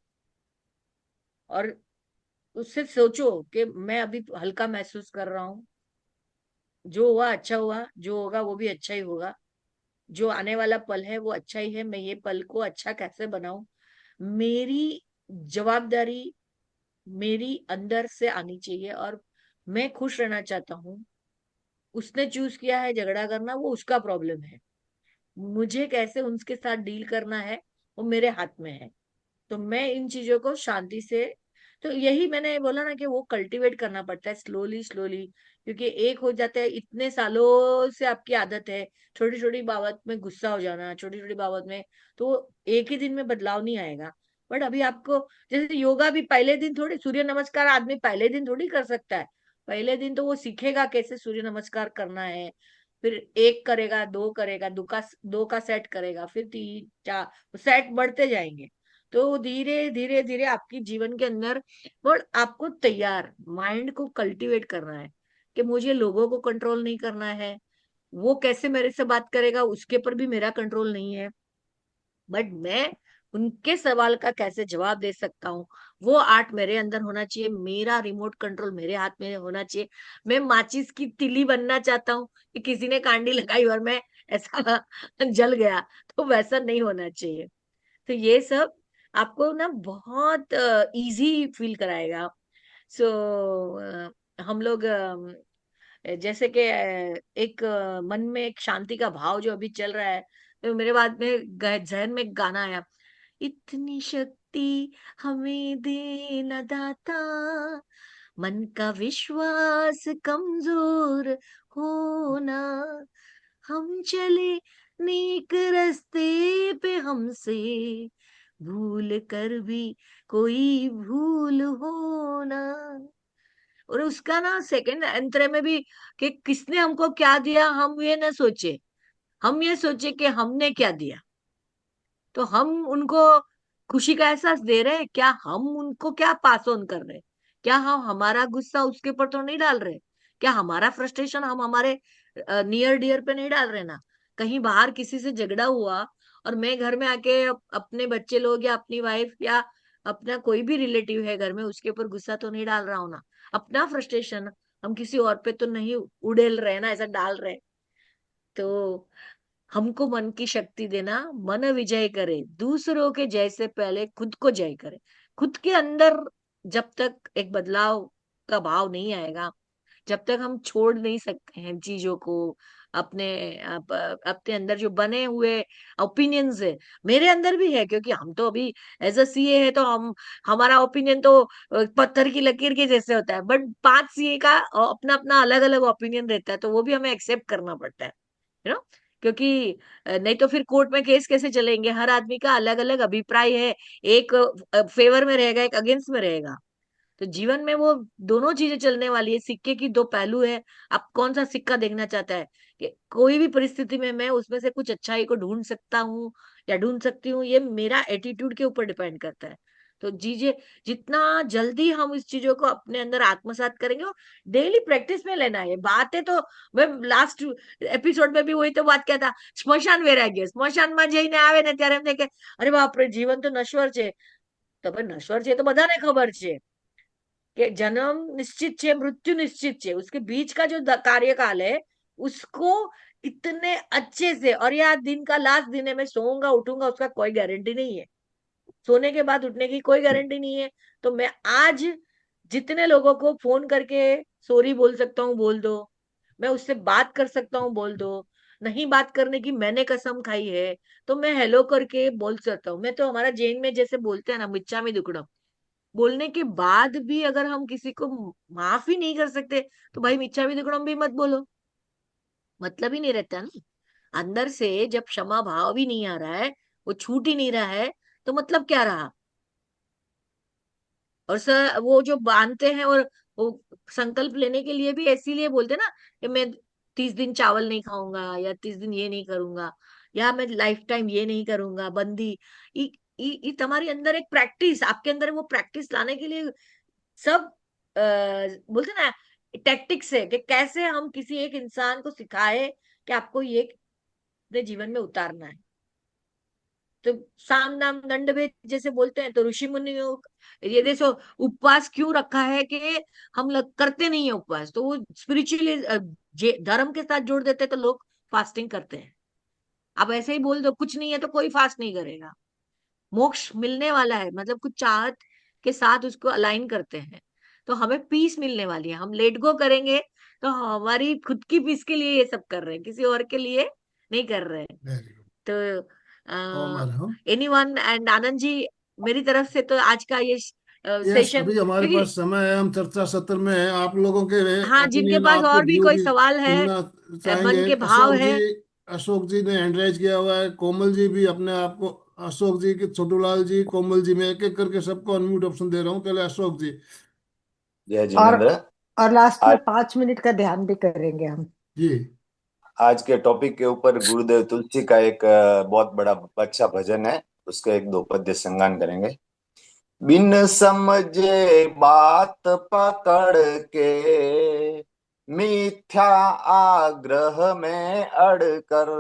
और उससे सोचो कि मैं अभी हल्का महसूस कर रहा हूँ, जो हुआ अच्छा हुआ, जो होगा वो भी अच्छा ही होगा, जो आने वाला पल है वो अच्छा ही है, मैं ये पल को अच्छा कैसे बनाऊं, मेरी जवाबदारी मेरी अंदर से आनी चाहिए, और मैं खुश रहना चाहता हूँ। उसने चूज किया है झगड़ा करना, वो उसका प्रॉब्लम है, मुझे कैसे उनके साथ डील करना है वो मेरे हाथ में है। तो मैं इन चीजों को शांति से, तो यही मैंने बोला ना कि वो कल्टीवेट करना पड़ता है स्लोली स्लोली, क्योंकि एक हो जाता है, इतने सालों से आपकी आदत है छोटी छोटी बात में गुस्सा हो जाना, छोटी छोटी बात में, तो एक ही दिन में बदलाव नहीं आएगा। बट अभी आपको, जैसे योगा भी पहले दिन थोड़ी, सूर्य नमस्कार आदमी पहले दिन थोड़ी कर सकता है, पहले दिन तो वो सीखेगा कैसे सूर्य नमस्कार करना है, फिर एक करेगा, दो करेगा, दो का सेट करेगा, फिर तीन चार सेट बढ़ते जाएंगे। तो धीरे धीरे धीरे आपकी जीवन के अंदर वो आपको तैयार माइंड को कल्टीवेट करना है कि मुझे लोगों को कंट्रोल नहीं करना है, वो कैसे मेरे से बात करेगा उसके पर भी मेरा कंट्रोल नहीं है, बट मैं उनके सवाल का कैसे जवाब दे सकता हूँ, वो आर्ट मेरे अंदर होना चाहिए, मेरा रिमोट कंट्रोल मेरे हाथ में होना चाहिए। मैं माचिस की तिली बनना चाहता हूँ कि किसी ने कांडी लगाई और मैं ऐसा जल गया, तो वैसा नहीं होना चाहिए। तो ये सब आपको ना बहुत इजी फील कराएगा। सो हम लोग जैसे कि एक मन में एक शांति का भाव जो अभी चल रहा है, तो मेरे बाद में जहन में एक गाना आया, इतनी शक्ति हमें दे न दाता, मन का विश्वास कमजोर होना, हम चले नेक रास्ते पे हमसे भूल कर भी कोई भूल होना। और उसका ना सेकंड अंतरे में भी कि किसने हमको क्या दिया, हम ये ना सोचे, हम ये सोचे कि हमने क्या दिया। तो हम उनको खुशी का एहसास दे रहे हैं क्या, हम उनको क्या पास ऑन कर रहे हैं, क्या हम हमारा गुस्सा उसके ऊपर तो नहीं डाल रहे, क्या हमारा फ्रस्ट्रेशन हम हमारे नियर डियर पे नहीं डाल रहे ना। कहीं बाहर किसी से झगड़ा हुआ और मैं घर में आके अपने बच्चे लोग या अपनी वाइफ या अपना कोई भी रिलेटिव है घर में, उसके ऊपर गुस्सा तो नहीं डाल रहा हूं ना, अपना फ्रस्ट्रेशन हम किसी और पे तो नहीं उड़ेल रहे ना, ऐसा डाल रहे। तो हमको मन की शक्ति देना, मन विजय करे दूसरों के जय से पहले खुद को जय करे। खुद के अंदर जब तक एक बदलाव का भाव नहीं आएगा, जब तक हम छोड़ नहीं सकते हैं चीजों को, अपने अपने अंदर जो बने हुए ओपिनियंस है, मेरे अंदर भी है, क्योंकि हम तो अभी एज अ सीए है, तो हम हमारा ओपिनियन तो पत्थर की लकीर के जैसे होता है, बट 5 सीए का अपना अपना अलग अलग ओपिनियन रहता है, तो वो भी हमें एक्सेप्ट करना पड़ता है, यू नो, क्योंकि नहीं तो फिर कोर्ट में केस कैसे चलेंगे, हर आदमी का अलग अलग अभिप्राय है, एक फेवर में रहेगा, एक अगेंस्ट में रहेगा। तो जीवन में वो दोनों चीजें चलने वाली है, सिक्के की दो पहलू है। आप कौन सा सिक्का देखना चाहता है, कि कोई भी परिस्थिति में मैं उसमें से कुछ अच्छाई को ढूंढ सकता हूँ या ढूंढ सकती हूँ, ये मेरा एटीट्यूड के ऊपर डिपेंड करता है। तो जीजे जितना जल्दी हम इस चीजों को अपने अंदर आत्मसात करेंगे, और डेली प्रैक्टिस में लेना है बातें, तो मैं लास्ट एपिसोड में भी वही तो बात किया था, स्मशान वैराग्य, स्मशान में जઈને આવે ને ત્યારે એમને કે અરે બાપ રે જીવન તો નશ્વર છે, તો ભાઈ નશ્વર છે તો બધાને ખબર છે कि जन्म निश्चित है, मृत्यु निश्चित है, उसके बीच का जो कार्यकाल है उसको इतने अच्छे से, और यार दिन का लास्ट दिन है, मैं सोऊंगा उठूंगा उसका कोई गारंटी नहीं है, सोने के बाद उठने की कोई गारंटी नहीं है। तो मैं आज जितने लोगों को फोन करके सॉरी बोल सकता हूँ बोल दो, मैं उससे बात कर सकता हूँ बोल दो, नहीं बात करने की मैंने कसम खाई है तो मैं हेलो करके बोल सकता हूँ। मैं तो हमारा जैन में जैसे बोलते हैं ना, मिच्चा में दुकड़म, बोलने के बाद भी अगर हम किसी को माफ ही नहीं कर सकते, तो भाई मिच्छा भी दुक्कड़म भी मत बोलो, मतलब ही नहीं रहता ना। अंदर से जब क्षमा भाव भी नहीं आ रहा है, वो छूट ही नहीं रहा है, तो मतलब क्या रहा। और सर वो जो बांधते हैं, और वो संकल्प लेने के लिए भी इसीलिए बोलते हैं ना कि मैं 30 दिन चावल नहीं खाऊंगा, या 30 दिन ये नहीं करूंगा, या मैं लाइफ टाइम ये नहीं करूंगा बंदी। तुम्हारे अंदर एक प्रैक्टिस, आपके अंदर वो प्रैक्टिस लाने के लिए सब बोलते ना टैक्टिक्स है कि कैसे हम किसी एक इंसान को सिखाए कि आपको ये अपने जीवन में उतारना है। तो साम दाम दंड भेद जैसे बोलते हैं, तो ऋषि मुनियों ये देखो उपवास क्यों रखा है कि हम लोग करते नहीं है उपवास, तो वो स्पिरिचुअली धर्म के साथ जोड़ देते हैं, तो लोग फास्टिंग करते हैं। अब ऐसे ही बोल दो कुछ नहीं है तो कोई फास्ट नहीं करेगा। मोक्ष मिलने वाला है, मतलब कुछ चाहत के साथ उसको अलाइन करते हैं, तो हमें पीस मिलने वाली है। हम लेट गो करेंगे तो हमारी खुद की पीस के लिए ये सब कर रहे हैं, किसी और के लिए नहीं कर रहे हैं। Very good. तो ओम अरहम। एनीवन एंड आनंद जी, मेरी तरफ से तो आज का ये यस, सेशन, अभी हमारे क्योंकि पास समय है, हम चर्चा सत्र में हैं। आप लोगों के हाँ जिनके ओपिनियन, पास आपके और भी व्यू कोई भी सवाल है, सुनना मन चाहेंगे। के भाव है। अशोक जी ने हैंड राइज किया हुआ है। कोमल जी भी अपने आप को, अशोक जी के, छोटूलाल जी, कोमल जी, मैं एक एक करके सबको अनम्यूट ऑप्शन दे रहा हूँ। पहले अशोक जी। जय और जिनेन्द्र। और लास्ट में आज 5 मिनट का ध्यान भी करेंगे हम। जी। आज के टॉपिक के ऊपर गुरुदेव तुलसी का एक बहुत बड़ा अच्छा भजन है, उसका एक दो पद्य संगान करेंगे। बिन समझे बात पकड़ के, मिथ्या आग्रह में अड़कर,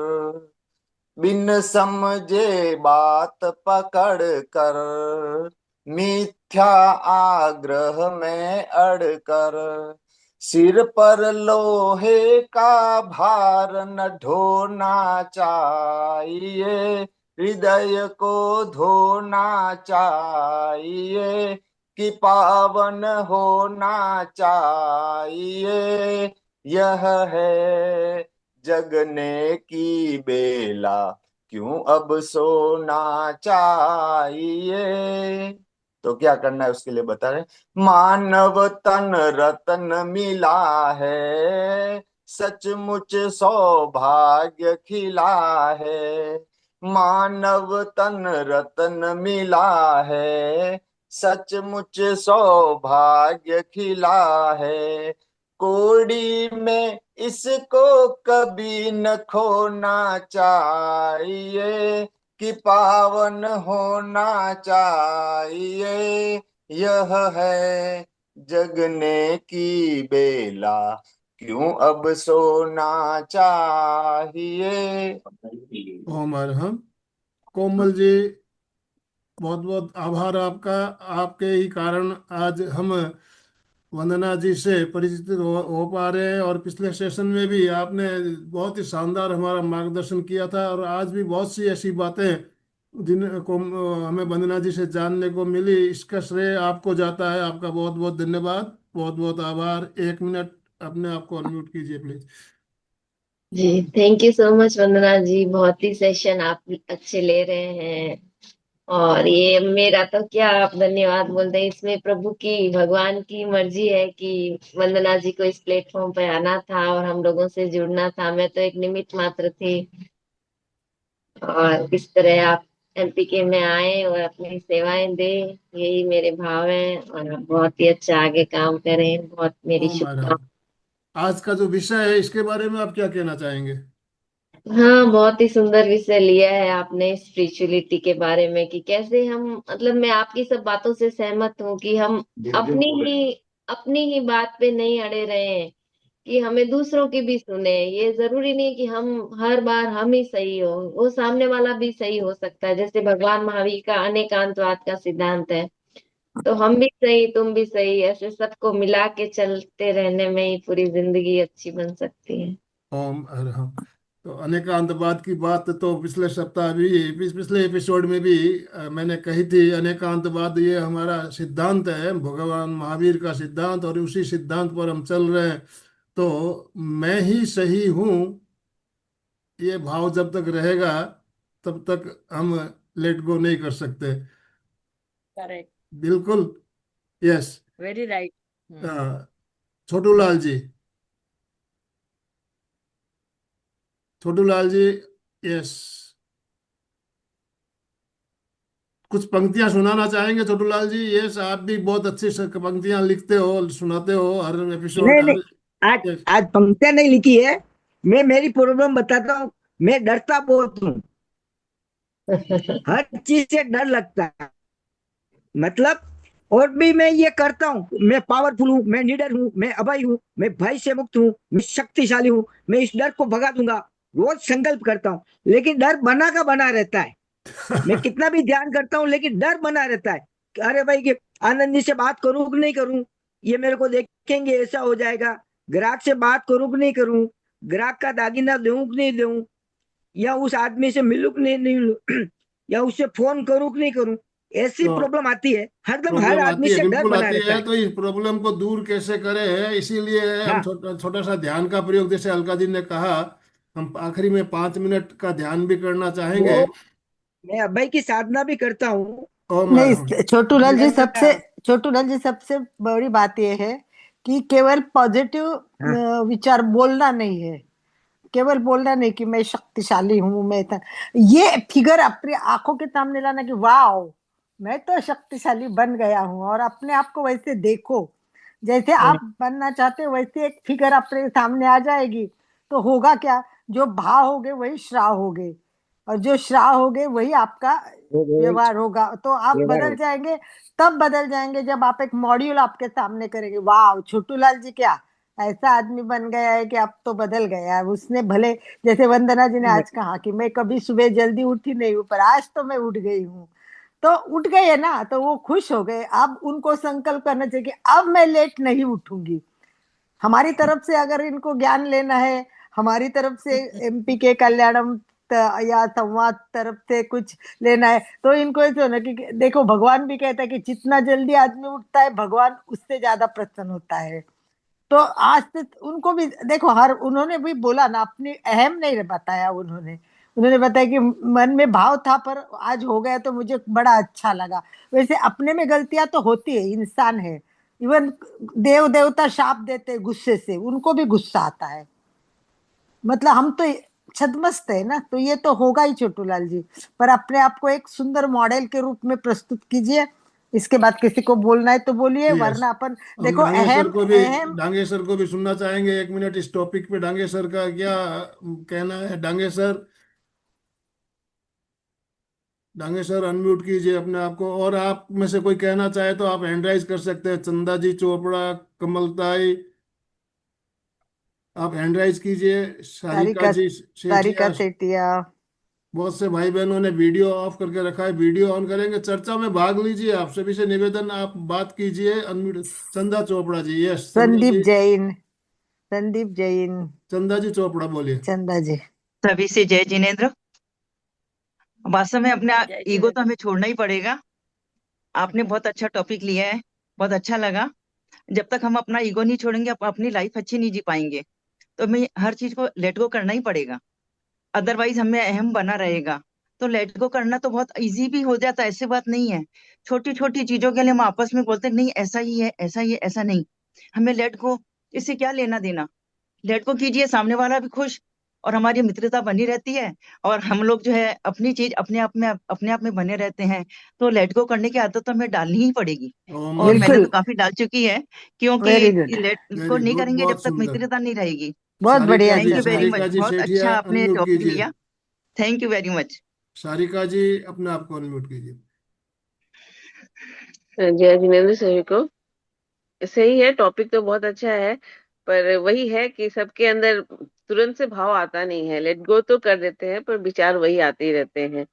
बिन समझे बात पकड़ कर, मिथ्या आग्रह में अड़कर, सिर पर लोहे का भार न ढोना चाहिए, हृदय को धोना चाहिए, कि पावन होना चाहिए। यह है जगने की बेला, क्यों अब सोना चाहिए। तो क्या करना है उसके लिए बता रहे। मानव तन रतन मिला है, सचमुच सौभाग्य खिला है। मानव तन रतन मिला है, सचमुच सौभाग्य खिला है। कोड़ी में इसको कभी न खोना चाहिए, कि पावन होना चाहिए। यह है जगने की बेला, क्यों अब सोना चाहिए। ओम अरहम। कोमल जी, बहुत बहुत आभार आपका। आपके ही कारण आज हम वंदना जी से परिचित हो पा रहे हैं। और पिछले सेशन में भी आपने बहुत ही शानदार हमारा मार्गदर्शन किया था, और आज भी बहुत सी ऐसी बातें जिनको हमें वंदना जी से जानने को मिली, इसका श्रेय आपको जाता है। आपका बहुत बहुत धन्यवाद, बहुत बहुत आभार। 1 मिनट अपने आप को अनम्यूट कीजिए प्लीज। जी thank you so much Vandana ji, बहुत ही सेशन आप अच्छे ले रहे हैं। और ये मेरा तो क्या आप धन्यवाद बोलते हैं, इसमें प्रभु की भगवान की मर्जी है कि वंदना जी को इस प्लेटफॉर्म पे आना था और हम लोगों से जुड़ना था। मैं तो एक निमित्त मात्र थी, और इस तरह आप एमपीके में आए और अपनी सेवाएं दे, यही मेरे भाव हैं। और आप बहुत ही अच्छा आगे काम करें, बहुत मेरी ओम शुभकामनाएं। अरहम। आज का जो विषय है, इसके बारे में आप क्या कहना चाहेंगे? हाँ बहुत ही सुंदर विषय लिया है आपने स्पिरिचुअलिटी के बारे में, कि कैसे हम, मतलब मैं आपकी सब बातों से सहमत हूँ कि हम अपनी ही बात पे नहीं अड़े रहे, कि हमें दूसरों की भी सुने। ये जरूरी नहीं कि हम हर बार हम ही सही हो, वो सामने वाला भी सही हो सकता है। जैसे भगवान महावीर का अनेकांतवाद का सिद्धांत है, तो हम भी सही तुम भी सही, ऐसे सबको मिला के चलते रहने में ही पूरी जिंदगी अच्छी बन सकती है। ओम अरहम। तो अनेकांतवाद की बात तो पिछले सप्ताह भी, पिछले एपिसोड में भी मैंने कही थी। अनेकांतवाद ये हमारा सिद्धांत है, भगवान महावीर का सिद्धांत, और उसी सिद्धांत पर हम चल रहे हैं। तो मैं ही सही हूँ, ये भाव जब तक रहेगा तब तक हम लेट गो नहीं कर सकते। करेक्ट। बिल्कुल। Yes. Very right. Chhotu Lal ji, Chhotu Lal ji. Yes, कुछ पंक्तियां सुनाना चाहेंगे छोटू लाल जी? यस, आप भी बहुत अच्छी पंक्तियां लिखते हो, सुनाते हो हर एपिसोड, नहीं नहीं, हर। आज यस। आज पंक्तियां नहीं लिखी है। मैं मेरी प्रॉब्लम बताता हूँ। मैं डरता बहुत हूँ, हर चीज से डर लगता है। मतलब और भी मैं ये करता हूँ, मैं पावरफुल हूँ, मैं निडर हूँ, मैं अभय हूँ, मैं भय से मुक्त हूँ, मैं शक्तिशाली हूँ, मैं इस डर को भगा दूंगा, रोज संकल्प करता हूँ, लेकिन डर बना का बना रहता है। मैं कितना भी ध्यान करता हूँ लेकिन डर बना रहता है कि अरे भाई कि आनंद जी से बात करूं कि नहीं करूं, ये मेरे को देखेंगे ऐसा हो जाएगा, ग्राहक से बात करूं कि नहीं करूं, ग्राहक का दागीना दूं कि नहीं दूं, या उस आदमी से मिलूं कि नहीं नहीं मिलूं, या उससे फोन करूं कि नहीं करूं। ऐसी तो प्रॉब्लम आती है, हरदम हर प्रॉब्लम आदमी आती है, से डर बिल्कुल बना आती रहता है। है। तो इस प्रॉब्लम को दूर कैसे करें है, इसीलिए हम हाँ, छोटा छोटा सा ध्यान का प्रयोग, जैसे अलका जी ने कहा, हम आखिरी में 5 मिनट का ध्यान भी करना वो चाहेंगे। मैं अभय की साधना भी करता हूँ। और नहीं, छोटू लाल जी सबसे मैं छोटू लाल जी सबसे बड़ी बात यह है कि केवल पॉजिटिव हाँ, विचार बोलना नहीं है, केवल बोलना नहीं कि मैं शक्तिशाली हूं, मैं ये फिगर अपनी आंखों के सामने लाना कि वाह, मैं तो शक्तिशाली बन गया हूं, और अपने आप को वैसे देखो, जैसे आप बनना चाहते हो वैसे एक फिगर अपने सामने आ जाएगी। तो होगा क्या, जो भाव होगे वही श्राव होगे, और जो श्राव होगे वही आपका व्यवहार होगा, तो आप व्यवहार बदल हो। जाएंगे। तब बदल जाएंगे जब आप एक मॉड्यूल आपके सामने करेंगे, वाह छोटू लाल जी क्या ऐसा आदमी बन गया है कि अब तो बदल गया है उसने, भले जैसे वंदना जी ने आज कहा कि मैं कभी सुबह जल्दी उठी नहीं हूँ पर आज तो मैं उठ गई हूँ, तो उठ गए है ना, तो वो खुश हो गए। अब उनको संकल्प करना चाहिए कि अब मैं लेट नहीं उठूंगी। हमारी तरफ से अगर इनको ज्ञान लेना है, हमारी तरफ से एमपी के कल्याणम या संवाद तरफ से कुछ लेना है, तो इनको ऐसे होना कि देखो भगवान भी कहता है कि जितना जल्दी आदमी उठता है भगवान उससे ज्यादा प्रसन्न होता है। तो आज से उनको भी देखो, हर उन्होंने भी बोला ना, अपनी अहम नहीं बताया उन्होंने, उन्होंने बताया कि मन में भाव था पर आज हो गया तो मुझे बड़ा अच्छा लगा। वैसे अपने में गलतियां तो होती है, इंसान है। इवन देव देवता शाप देते हैं गुस्से से, उनको भी गुस्सा आता है। मतलब हम तो छदमस्त है ना, तो ये तो होगा ही छोटू लाल जी। पर अपने आप को एक सुंदर मॉडल के रूप में प्रस्तुत कीजिए। इसके बाद किसी को बोलना है तो बोलिए, ठीक है। वरना अपन हम देखो अहम अहम डांगे सर को भी सुनना चाहेंगे 1 मिनट इस टॉपिक पे। डांगे सर का क्या कहना है? Dange sir, Dange sir unmute कीजिए अपने आप को। और आप में से कोई कहना चाहे तो आप हैंड राइज कर सकते हैं। चंदा जी चोपड़ा, कमलताई, आप हैंड राइज कीजिए। सारिका सारिका जी सारिका सेठिया, सेठिया। बहुत से भाई बहनों ने वीडियो ऑफ करके रखा है, वीडियो ऑन करेंगे। चर्चा में भाग लीजिए, आप सभी से निवेदन, आप बात कीजिए अनम्यूट। चंदा चोपड़ा जी, यस चंदा संदीप जी। जैन, संदीप जैन। चंदा जी चोपड़ा बोलिए। चंदा जी। सभी से जय जिनेन्द्र। वास्तव में अपना जय ईगो तो जिनेन्द्र। हमें छोड़ना ही पड़ेगा। आपने बहुत अच्छा टॉपिक लिया है, बहुत अच्छा लगा। जब तक हम अपना ईगो नहीं छोड़ेंगे अपनी लाइफ अच्छी नहीं जी पाएंगे। तो हमें हर चीज को लेट गो करना ही पड़ेगा, अदरवाइज हमें अहम बना रहेगा। तो लेट गो करना तो बहुत इजी भी हो जाता है, ऐसी बात नहीं है। छोटी छोटी चीजों के लिए हम आपस में बोलते हैं नहीं ऐसा ही है, ऐसा ही है, ऐसा नहीं। हमें लेट गो, इससे क्या लेना देना। लेट को कीजिए, सामने वाला भी खुश, और हमारी मित्रता बनी रहती है। और हम लोग जो है अपनी चीज अपने आप में बने रहते हैं। तो लेट गो करने की आदत तो हमें डालनी ही पड़ेगी, ओम और मैंने बिल्कुल। तो काफी डाल चुकी है। क्योंकि वेरी गुड। लेट को वेरी नहीं गुड, करेंगे जब बहुत तक सुंदर। मित्रता नहीं रहेगी। बहुत बढ़िया thank you very much, Sarika ji बहुत सेठिया अच्छा आपने अनम्यूट टॉपिक कीजिए। लिया। Thank you very much. Sarika ji अपने आप को अनम्यूट कीजिए। जय जिनेन्द्र सभी को। सही है, टॉपिक तो बहुत अच्छा है, पर वही है कि सबके अंदर तुरंत से भाव आता नहीं है। लेट गो तो कर देते हैं पर विचार वही आते ही रहते हैं।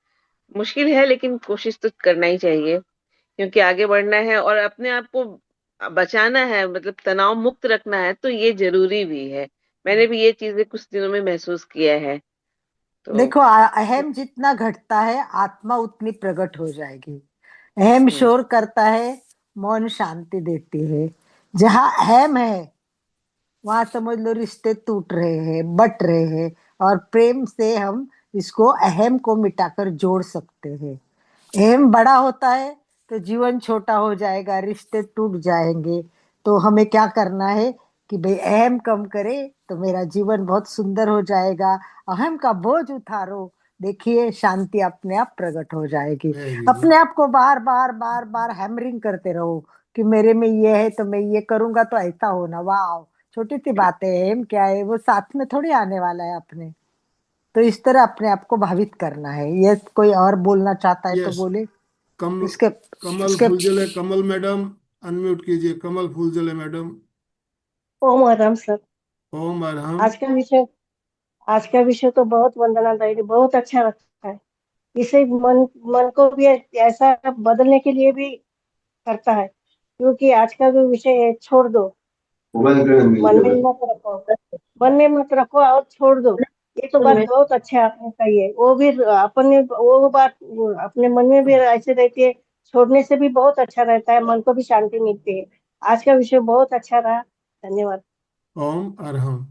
मुश्किल है लेकिन कोशिश तो करना ही चाहिए, क्योंकि आगे बढ़ना है और अपने आप को बचाना है, मतलब तनाव मुक्त रखना है, तो ये जरूरी भी है। मैंने भी ये चीजें कुछ दिनों में महसूस किया है। तो देखो अहम जितना घटता है आत्मा उतनी प्रकट हो जाएगी। अहम हम्म, शोर करता है, मौन शांति देती है। जहाँ अहम है वहां समझ लो रिश्ते टूट रहे हैं, बट रहे हैं, और प्रेम से हम इसको अहम को मिटाकर जोड़ सकते हैं। एम बड़ा होता है तो जीवन छोटा हो जाएगा, रिश्ते टूट जाएंगे। तो हमें क्या करना है कि भाई अहम कम करे तो मेरा जीवन बहुत सुंदर हो जाएगा। अहम का बोझ उतारो, देखिए शांति अपने आप प्रकट हो जाएगी। Very good. अपने आप को बार बार बार बार हैमरिंग करते रहो कि मेरे में ये है तो मैं ये करूंगा तो ऐसा होना, वाह छोटी सी बात है, एम क्या है, वो साथ में थोड़ी आने वाला है अपने। तो इस तरह अपने आप को भावित करना है। ये कोई और बोलना चाहता है तो यस, बोले। इसके कमल इसके फूलजले, कमल मैडम अनम्यूट कीजिए, कमल फूलजले मैडम। ओम आराम सर। ओम अरहम। आज का विषय तो बहुत वंदनादायी, बहुत अच्छा रखा है। इसे मन को भी ऐसा बदलने के लिए भी करता है, क्योंकि आज का जो विषय है, छोड़ दो, मन में मत रखो और छोड़ दो। ये तो बात बहुत अच्छा आपने कही है। वो भी अपने वो बात अपने मन में भी ऐसे रहती है, छोड़ने से भी बहुत अच्छा रहता है, मन को भी शांति मिलती है। आज का विषय बहुत अच्छा रहा, धन्यवाद। ओम अरहम।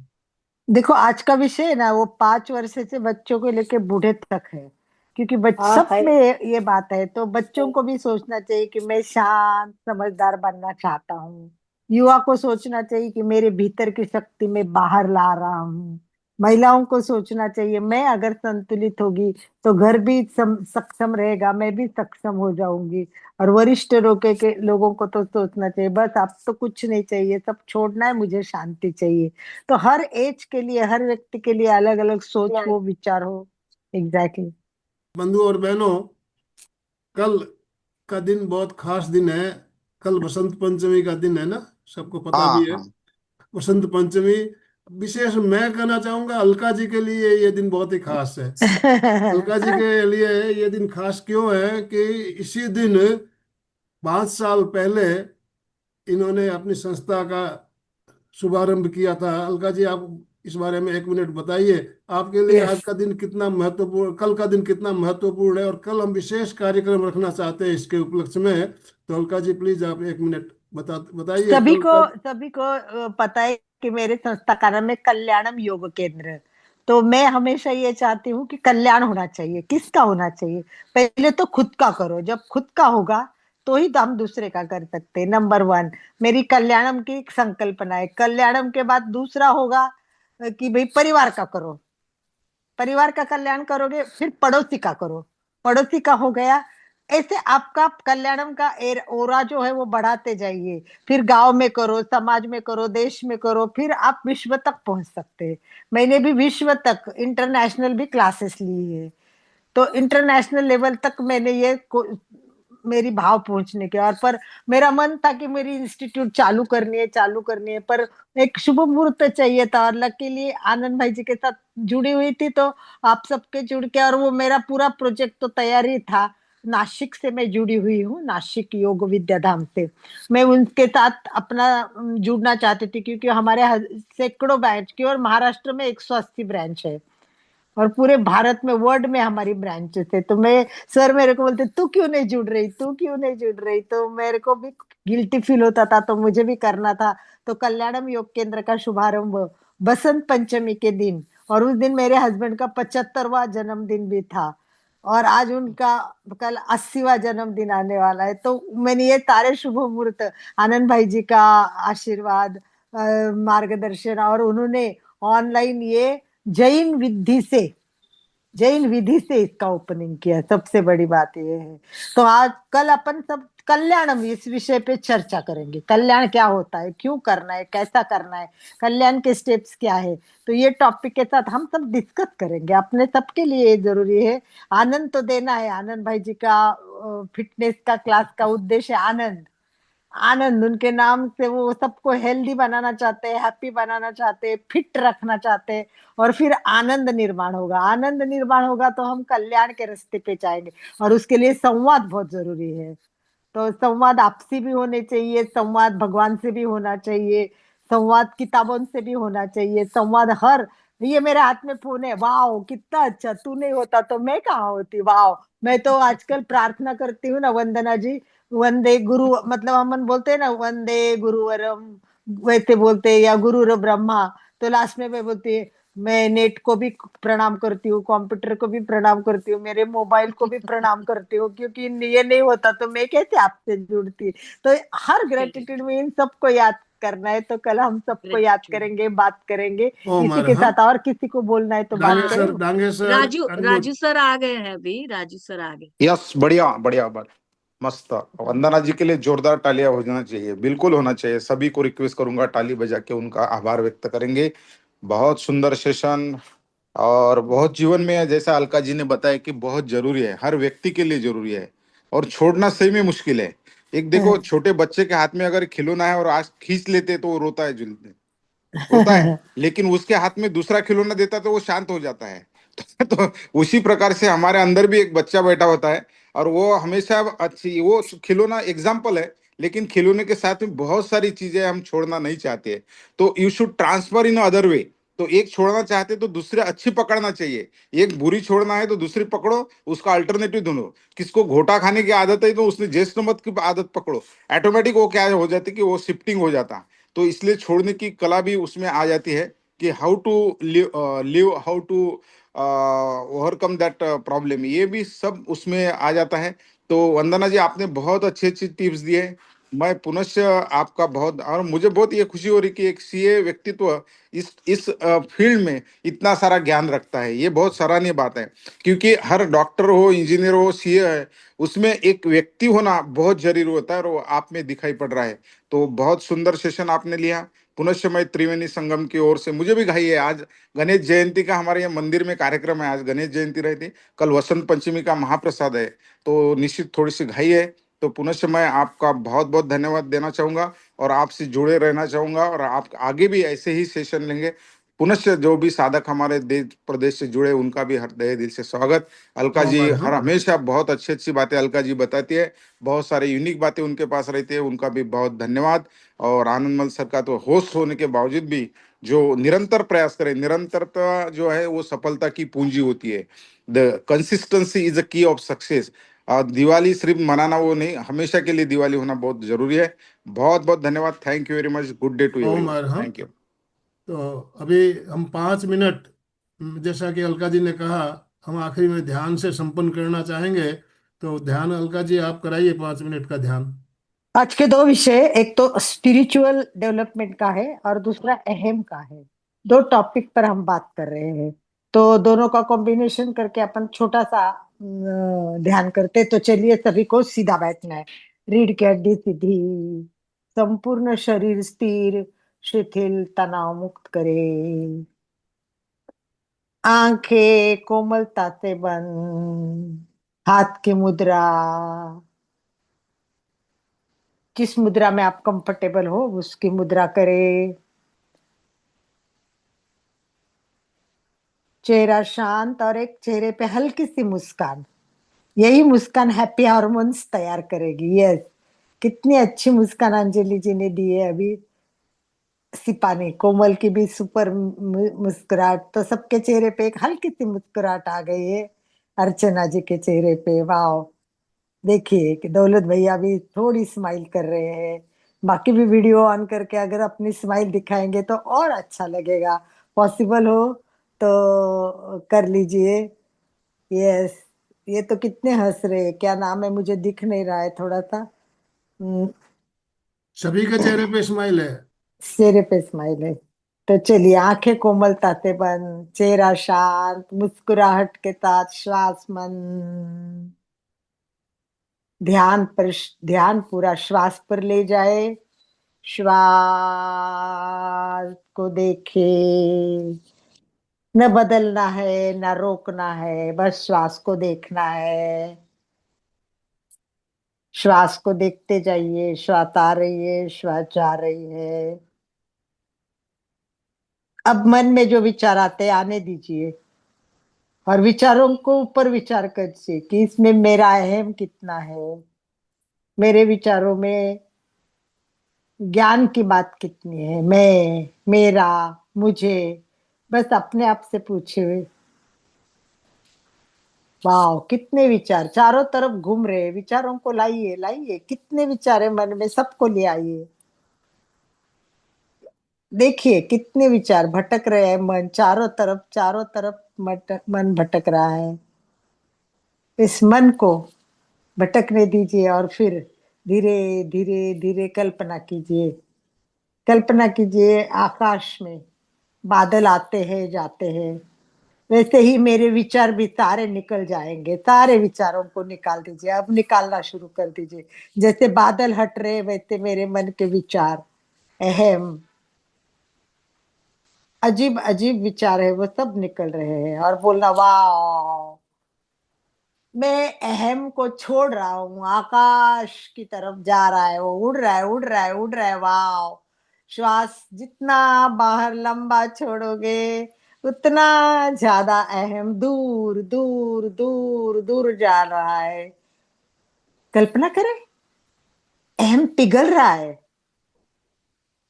देखो, आज का विषय है ना, वो 5 वर्ष से बच्चों को लेके बूढ़े तक है, क्योंकि हाँ सब है। में ये बात है। तो बच्चों को भी सोचना चाहिए कि मैं शांत समझदार बनना चाहता हूँ। युवा को सोचना चाहिए कि मेरे भीतर की शक्ति मैं बाहर ला रहा हूँ। महिलाओं को सोचना चाहिए, मैं अगर संतुलित होगी तो घर भी सक्षम रहेगा, मैं भी सक्षम हो जाऊंगी। और वरिष्ठ लोगों को तो सोचना चाहिए, बस अब तो कुछ नहीं चाहिए, सब छोड़ना है, मुझे शांति चाहिए। तो हर एज के लिए, हर व्यक्ति के लिए अलग अलग सोच हो, विचार हो। एग्जैक्टली। बंधु और बहनों, कल का दिन बहुत खास दिन है। कल बसंत पंचमी का दिन है ना, सबको पता हाँ भी है। हाँ। बसंत पंचमी विशेष मैं कहना चाहूंगा, अलका जी के लिए ये दिन बहुत ही खास है। अलका जी के लिए ये दिन खास क्यों है कि इसी दिन 5 साल पहले इन्होंने अपनी संस्था का शुभारंभ किया था। अलका जी, आप इस बारे में 1 मिनट बताइए, आपके लिए आज यस। का दिन कितना महत्वपूर्ण, कल का दिन कितना महत्वपूर्ण है, और कल हम विशेष कार्यक्रम रखना चाहते हैं इसके उपलक्ष्य में। तो अलका जी प्लीज आप 1 मिनट बताइए सभी कल को का। सभी को पता है कि मेरे संस्था का नाम है कल्याणम योग केंद्र। तो मैं हमेशा ये चाहती हूँ कि कल्याण होना चाहिए। किसका होना चाहिए? पहले तो खुद का करो, जब खुद का होगा तो ही तो हम दूसरे का कर सकते हैं। नंबर 1 मेरी कल्याणम की एक संकल्पना है। कल्याणम के बाद दूसरा होगा कि भाई परिवार का करो। परिवार का कल्याण करोगे, फिर पड़ोसी का करो। पड़ोसी का हो गया, ऐसे आपका कल्याणम का ओरा जो है वो बढ़ाते जाइए। फिर गांव में करो, समाज में करो, देश में करो, फिर आप विश्व तक पहुंच सकते हैं। मैंने भी विश्व तक इंटरनेशनल भी क्लासेस ली है। तो इंटरनेशनल लेवल तक मैंने मेरी भाव पहुंचने के, और पर मेरा मन था कि मेरी इंस्टीट्यूट चालू करनी है, पर एक शुभ मुहूर्त चाहिए था। और लकीली आनंद भाई जी के साथ जुड़ी हुई थी, तो आप सबके जुड़ के, और वो मेरा पूरा प्रोजेक्ट तो तैयार ही था। नासिक से मैं जुड़ी हुई हूँ, नासिक योग विद्या धाम से। मैं उनके साथ अपना जुड़ना चाहती थी, क्योंकि हमारे सैकड़ों ब्रांच की, और महाराष्ट्र में 180 ब्रांच है, और पूरे भारत में, वर्ल्ड में हमारी ब्रांचेस है। तो मैं, सर मेरे को बोलते तू क्यों नहीं जुड़ रही, तू क्यों नहीं जुड़ रही, तो मेरे को भी गिल्टी फील होता था, तो मुझे भी करना था। तो कल्याणम योग केंद्र का शुभारंभ बसंत पंचमी के दिन, और उस दिन मेरे हस्बैंड का 75वां जन्मदिन भी था, और आज उनका कल 80वां जन्मदिन आने वाला है। तो मैंने ये सारे शुभ मुहूर्त, आनंद भाई जी का आशीर्वाद, मार्गदर्शन, और उन्होंने ऑनलाइन ये जैन विधि से जैन विधि से इसका ओपनिंग किया। सबसे बड़ी बात ये है। तो आज कल अपन सब कल्याणम इस विषय पे चर्चा करेंगे। कल्याण क्या होता है, क्यों करना है, कैसा करना है, कल्याण के स्टेप्स क्या है। तो ये टॉपिक के साथ हम सब डिस्कस करेंगे। अपने सबके लिए ये जरूरी है, आनंद तो देना है। आनंद भाई जी का फिटनेस का क्लास का उद्देश्य आनंद, आनंद उनके नाम से, वो सबको हेल्दी बनाना चाहते हैं, हैप्पी बनाना चाहते हैं, फिट रखना चाहते हैं। और फिर आनंद निर्माण होगा, आनंद निर्माण होगा तो हम कल्याण के रास्ते पे जाएंगे। और उसके लिए संवाद बहुत जरूरी है। तो संवाद आपसी भी होने चाहिए, संवाद भगवान से भी होना चाहिए, संवाद किताबों से भी होना चाहिए, संवाद हर, ये मेरे हाथ में फोन है, वाह कितना अच्छा, तू नहीं होता तो मैं कहाँ होती, वाह। मैं तो आजकल प्रार्थना करती हूँ ना, वंदना जी, वंदे गुरु, मतलब हम बोलते हैं ना वंदे गुरुवरम, वैसे बोलते हैं, या गुरु ब्रह्मा। तो लास्ट में मैं बोलती है, मैं नेट को भी प्रणाम करती हूँ, कंप्यूटर को भी प्रणाम करती हूँ, मेरे मोबाइल को भी प्रणाम करती हूँ, क्योंकि ये नहीं होता तो मैं कैसे आपसे जुड़ती। तो हर ग्रेटिट्यूड में इन सबको याद करना है। तो कल हम सबको याद करेंगे, बात करेंगे। ओम इसी के अरहम। साथ और किसी को बोलना है तो बात डांगे सर, करें। Dange sir Raju unmute. Raju sir आ गए हैं अभी, राजू सर आ गए। यस, बढ़िया बढ़िया बात, मस्त। वंदना जी के लिए जोरदार तालियां हो जाना चाहिए, बिल्कुल होना चाहिए। सभी को रिक्वेस्ट करूंगा, ताली बजा के उनका आभार व्यक्त करेंगे। बहुत सुंदर सेशन, और बहुत जीवन में जैसा अलका जी ने बताया कि बहुत जरूरी है, हर व्यक्ति के लिए जरूरी है। और छोड़ना सही में मुश्किल है। एक देखो, हाँ। छोटे बच्चे के हाथ में अगर खिलौना है और आज खींच लेते तो वो रोता है, होता है, लेकिन उसके हाथ में दूसरा खिलौना देता तो वो शांत हो जाता है। तो उसी प्रकार से हमारे अंदर भी एक बच्चा बैठा होता है, और वो हमेशा अच्छी, वो खिलौना एग्जाम्पल है, लेकिन खिलौने के साथ में बहुत सारी चीजें हम छोड़ना नहीं चाहते। तो you should transfer in other way. तो एक छोड़ना चाहते तो दूसरे अच्छी पकड़ना चाहिए। एक बुरी छोड़ना है तो दूसरी पकड़ो, उसका अल्टरनेटिव ढूंढो। किसको घोटा खाने की आदत है तो उसने जैस नमक की आदत पकड़ो, ऑटोमेटिक वो क्या हो जाती है कि वो शिफ्टिंग हो जाता। तो इसलिए छोड़ने की कला भी उसमें आ जाती है कि how to live, how to overcome that problem, ये भी सब उसमें आ जाता है। तो वंदना जी, आपने बहुत अच्छी अच्छी टिप्स दिए। मैं पुनश्च आपका बहुत, और मुझे बहुत ये खुशी हो रही कि एक सीए व्यक्तित्व इस फील्ड में इतना सारा ज्ञान रखता है, ये बहुत सराहनीय बात है। क्योंकि हर डॉक्टर हो, इंजीनियर हो, सीए है, उसमें एक व्यक्ति होना बहुत जरूरी होता है, और वो आप में दिखाई पड़ रहा है। तो बहुत सुंदर सेशन आपने लिया। पुनश्च मैं त्रिवेणी संगम की ओर से, मुझे भी घाई है, आज गणेश जयंती का हमारे यहाँ मंदिर में कार्यक्रम है, आज गणेश जयंती रहती, कल वसंत पंचमी का महाप्रसाद है, तो निश्चित थोड़ी सी घाई है। तो पुनश्च मैं आपका बहुत बहुत धन्यवाद देना चाहूंगा, और आपसे जुड़े रहना चाहूंगा, और आप आगे भी ऐसे ही सेशन लेंगे। पुनश्च जो भी साधक हमारे देश प्रदेश से जुड़े, उनका भी हृदय दिल से स्वागत। अलका हाँ जी भाई, हर हाँ। हमेशा बहुत अच्छी अच्छी बातें अलका जी बताती है, बहुत सारे यूनिक बातें उनके पास रहती है, उनका भी बहुत धन्यवाद। और आनंदमल सर का तो होस्ट होने के बावजूद भी जो निरंतर प्रयास करें, निरंतरता जो है वो सफलता की पूंजी होती है। द कंसिस्टेंसी इज द की ऑफ सक्सेस। दिवाली सिर्फ मनाना वो नहीं, हमेशा के लिए दिवाली होना बहुत जरूरी है। बहुत बहुत धन्यवाद। Thank you very much. Good day to हाँ एवरीवन। भाई, हाँ। Thank you. तो अभी हम 5 मिनट, जैसा कि अलका जी ने कहा, हम आखिरी में ध्यान से संपन्न करना चाहेंगे। तो ध्यान अलका जी आप कराइए, 5 मिनट का ध्यान। आज के दो विषय, एक तो स्पिरिचुअल डेवलपमेंट का है और दूसरा अहम का है। दो टॉपिक पर हम बात कर रहे हैं, तो दोनों का कॉम्बिनेशन करके अपन छोटा सा ध्यान करते। तो चलिए, सभी को सीधा बैठना है। रीढ़ की हड्डी सीधी, संपूर्ण शरीर स्थिर, शिथिल, तनाव मुक्त करें। आंखें कोमलता से बंद, हाथ की मुद्रा, जिस मुद्रा में आप कंफर्टेबल हो उसकी मुद्रा करें। चेहरा शांत और एक चेहरे पे हल्की सी मुस्कान। यही मुस्कान हैप्पी हार्मोन्स तैयार करेगी। यस, कितनी अच्छी मुस्कान अंजलि जी ने दी है अभी। सिपानी कोमल की भी सुपर मुस्कुराहट, तो सबके चेहरे पे एक हल्की सी मुस्कुराहट आ गई है। अर्चना जी के चेहरे पे वाह। देखिए कि दौलत भैया भी थोड़ी स्माइल कर रहे हैं। बाकी भी वीडियो ऑन करके अगर अपनी स्माइल दिखाएंगे तो और अच्छा लगेगा। पॉसिबल हो तो कर लीजिए। यस, ये तो कितने हंस रहे हैं। क्या नाम है, मुझे दिख नहीं रहा है थोड़ा सा। हम्म, सभी के चेहरे पे स्माइल है। चेहरे पे स्माइल है। तो चलिए, आंखें कोमलता से बंद, चेहरा शांत, मुस्कुराहट के साथ श्वास मन। ध्यान पूरा श्वास पर ले जाए। श्वास को देखे, न बदलना है न रोकना है, बस श्वास को देखना है। श्वास को देखते जाइए, श्वास आ रही है, श्वास जा रही है। अब मन में जो विचार आते हैं आने दीजिए, और विचारों को ऊपर विचार कीजिए कि इसमें मेरा अहम कितना है, मेरे विचारों में ज्ञान की बात कितनी है, मैं, मेरा, मुझे। बस अपने आप से पूछे। वाह, कितने विचार चारों तरफ घूम रहे हैं। विचारों को लाइए लाइए, कितने विचार है मन में, सबको ले आइए। देखिए कितने विचार भटक रहे हैं, मन चारों तरफ मन भटक रहा है। इस मन को भटकने दीजिए, और फिर धीरे धीरे धीरे कल्पना कीजिए। कल्पना कीजिए आकाश में बादल आते हैं जाते हैं, वैसे ही मेरे विचार भी सारे निकल जाएंगे। सारे विचारों को निकाल दीजिए, अब निकालना शुरू कर दीजिए। जैसे बादल हट रहे वैसे मेरे मन के विचार, अहम, अजीब अजीब विचार है, वो सब निकल रहे हैं। और बोलना वाह, मैं अहम को छोड़ रहा हूँ, आकाश की तरफ जा रहा है, वो उड़ रहा है, उड़ रहा है, उड़ रहा है। वाह, श्वास जितना बाहर लंबा छोड़ोगे उतना ज्यादा अहम दूर दूर दूर दूर जा रहा है। कल्पना करें, अहम पिघल रहा है,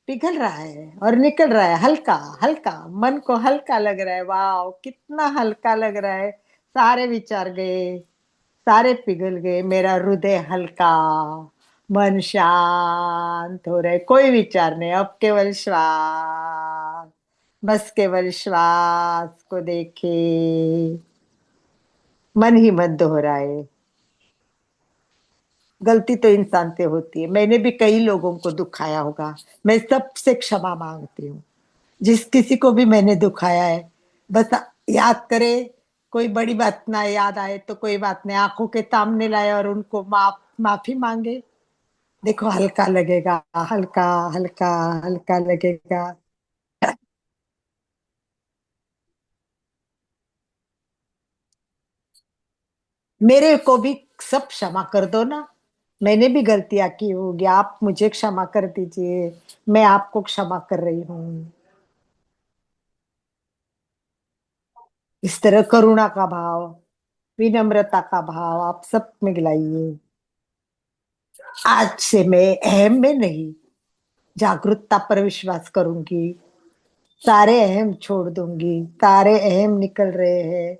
पिघल रहा है और निकल रहा है, हल्का हल्का, मन को हल्का लग रहा है। वाह, कितना हल्का लग रहा है। सारे विचार गए, सारे पिघल गए, मेरा हृदय हल्का, मन शांत हो रहा है, कोई विचार नहीं, अब केवल श्वास, बस केवल श्वास को देखे, मन ही मन दोहराए। गलती तो इंसान से होती है, मैंने भी कई लोगों को दुखाया होगा, मैं सबसे क्षमा मांगती हूँ जिस किसी को भी मैंने दुखाया है। बस याद करे, कोई बड़ी बात ना याद आए तो कोई बात नहीं, आंखों के सामने लाए और उनको माफी मांगे। देखो, हल्का लगेगा, हल्का हल्का हल्का लगेगा। मेरे को भी सब क्षमा कर दो ना, मैंने भी गलतियां की होगी, आप मुझे क्षमा कर दीजिए, मैं आपको क्षमा कर रही हूँ। इस तरह करुणा का भाव, विनम्रता का भाव आप सब में गिलाइए। आज से मैं अहम में नहीं, जागरूकता पर विश्वास करूंगी, सारे अहम छोड़ दूंगी, सारे अहम निकल रहे हैं।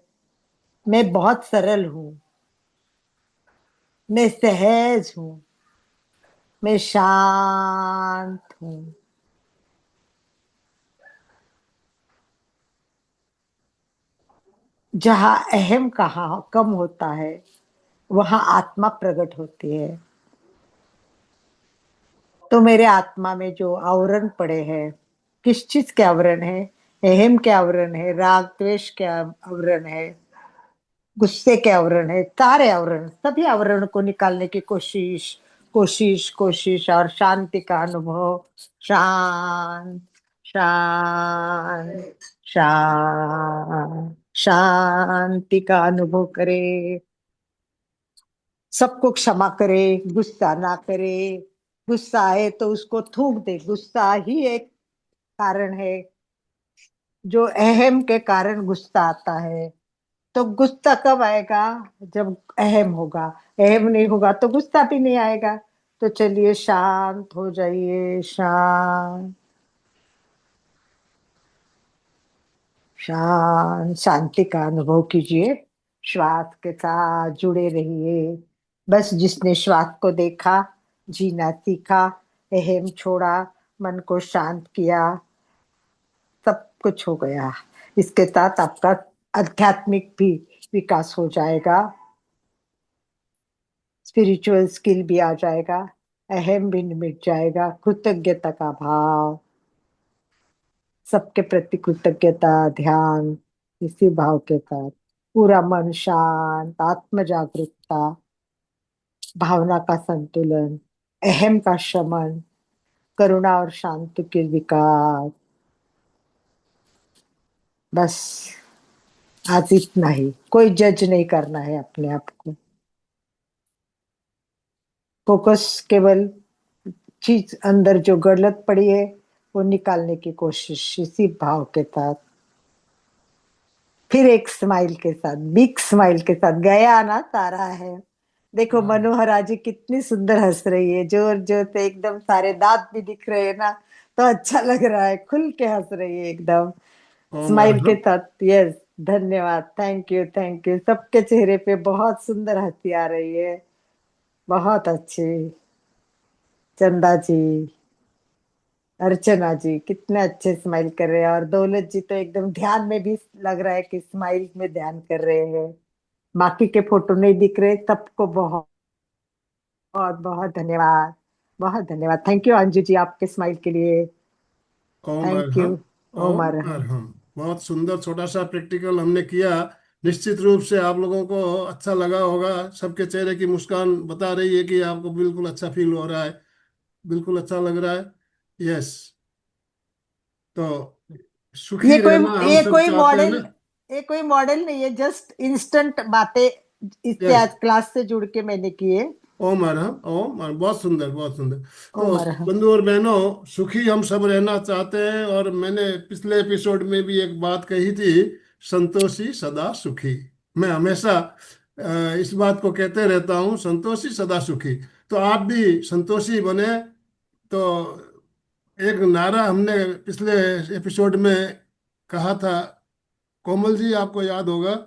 मैं बहुत सरल हूँ, मैं सहज हूँ, मैं शांत हूँ। जहाँ अहम कहाँ कम होता है वहां आत्मा प्रकट होती है। तो मेरे आत्मा में जो आवरण पड़े हैं, किस चीज के आवरण है? अहम के आवरण है, राग द्वेष के आवरण है, गुस्से के आवरण है, सारे आवरण, सभी आवरण को निकालने की कोशिश कोशिश कोशिश, और शांति का अनुभव। शांत शांत शांत, शांति का अनुभव करे, सबको क्षमा करे, गुस्सा ना करे। गुस्सा आए तो उसको थूक दे, गुस्सा ही एक कारण है, जो अहम के कारण गुस्सा आता है। तो गुस्सा कब आएगा? जब अहम होगा, अहम नहीं होगा तो गुस्सा भी नहीं आएगा। तो चलिए शांत हो जाइए, शांत शांत, शांति का अनुभव कीजिए, श्वास के साथ जुड़े रहिए। बस जिसने श्वास को देखा, जीना सीखा, अहम छोड़ा, मन को शांत किया, सब कुछ हो गया। इसके साथ आपका आध्यात्मिक भी विकास हो जाएगा, स्पिरिचुअल स्किल भी आ जाएगा, अहम भी मिट जाएगा, कृतज्ञता का भाव, सबके प्रति कृतज्ञता, ध्यान, इसी भाव के साथ पूरा मन शांत, आत्म जागरूकता, भावना का संतुलन, अहम का शमन, करुणा और शांति के विकास। बस आज इतना ही, कोई जज नहीं करना है अपने आप को, फोकस केवल चीज अंदर जो गलत पड़ी है वो निकालने की कोशिश, इसी भाव के साथ। फिर एक स्माइल के साथ, बिग स्माइल के साथ, गया ना सारा है। देखो मनोहरा जी कितनी सुंदर हंस रही है, जोर जोर से, एकदम सारे दांत भी दिख रहे हैं ना, तो अच्छा लग रहा है, खुल के हंस रही है एकदम, ओम स्माइल के अरहम। साथ। यस, धन्यवाद, थैंक यू थैंक यू। सबके चेहरे पे बहुत सुंदर हंसी आ रही है, बहुत अच्छी। चंदा जी, अर्चना जी कितने अच्छे स्माइल कर रहे हैं, और दौलत जी तो एकदम ध्यान में भी लग रहा है कि स्माइल में ध्यान कर रहे हैं। बाकी के फोटो नहीं दिख रहे, सबको बहुत बहुत बहुत धन्यवाद, बहुत धन्यवाद। थैंक यू अंजू जी आपके स्माइल के लिए, ओम थैंक यू। अरहम। ओम ओम अरहम। अरहम। बहुत सुंदर छोटा सा प्रैक्टिकल हमने किया। निश्चित रूप से आप लोगों को अच्छा लगा होगा, सबके चेहरे की मुस्कान बता रही है कि आपको बिल्कुल अच्छा फील हो रहा है, बिल्कुल अच्छा लग रहा है। यस। तो ये सुखी कोई रहना हम ये सब कोई चाहते हैं मॉडल ना। ये कोई मॉडल नहीं है, जस्ट इंस्टेंट बातें इससे Yes. आज क्लास से जुड़ के मैंने किए। ओम अरहम, ओम अरहम। बहुत सुंदर, बहुत सुंदर। तो ओम अरहम। बंधु और बहनों, सुखी हम सब रहना चाहते हैं, और मैंने पिछले एपिसोड में भी एक बात कही थी, संतोषी सदा सुखी। मैं हमेशा इस बात को कहते रहता हूँ, संतोषी सदा सुखी। तो आप भी संतोषी बने। तो एक नारा हमने पिछले एपिसोड में कहा था, कोमल जी आपको याद होगा,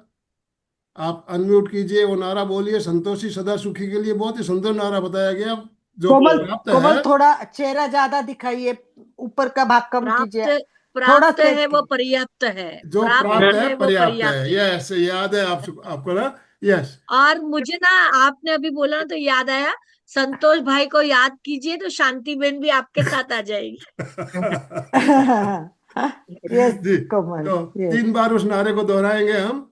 आप अनम्यूट कीजिए, वो नारा बोलिए। संतोषी सदा सुखी के लिए बहुत ही सुंदर नारा बताया गया। जो कोमल, प्राप्त कोमल है, थोड़ा चेहरा ज्यादा दिखाइए, ऊपर का भाग कम कीजिए, प्राप्त थोड़ा प्राप्त सेट है वो कीजिए। पर्याप्त है। जो प्राप्त प्राप्त है है वो पर्याप्त है। पर्याप्त है। यस, याद है आपको ना? यस। और मुझे ना, आपने अभी बोला ना तो याद आया, संतोष भाई को याद कीजिए तो शांति बेन भी आपके साथ आ जाएगी। यस जी, कोमल, तो यस। 3 बार उस नारे को दोहराएंगे हम।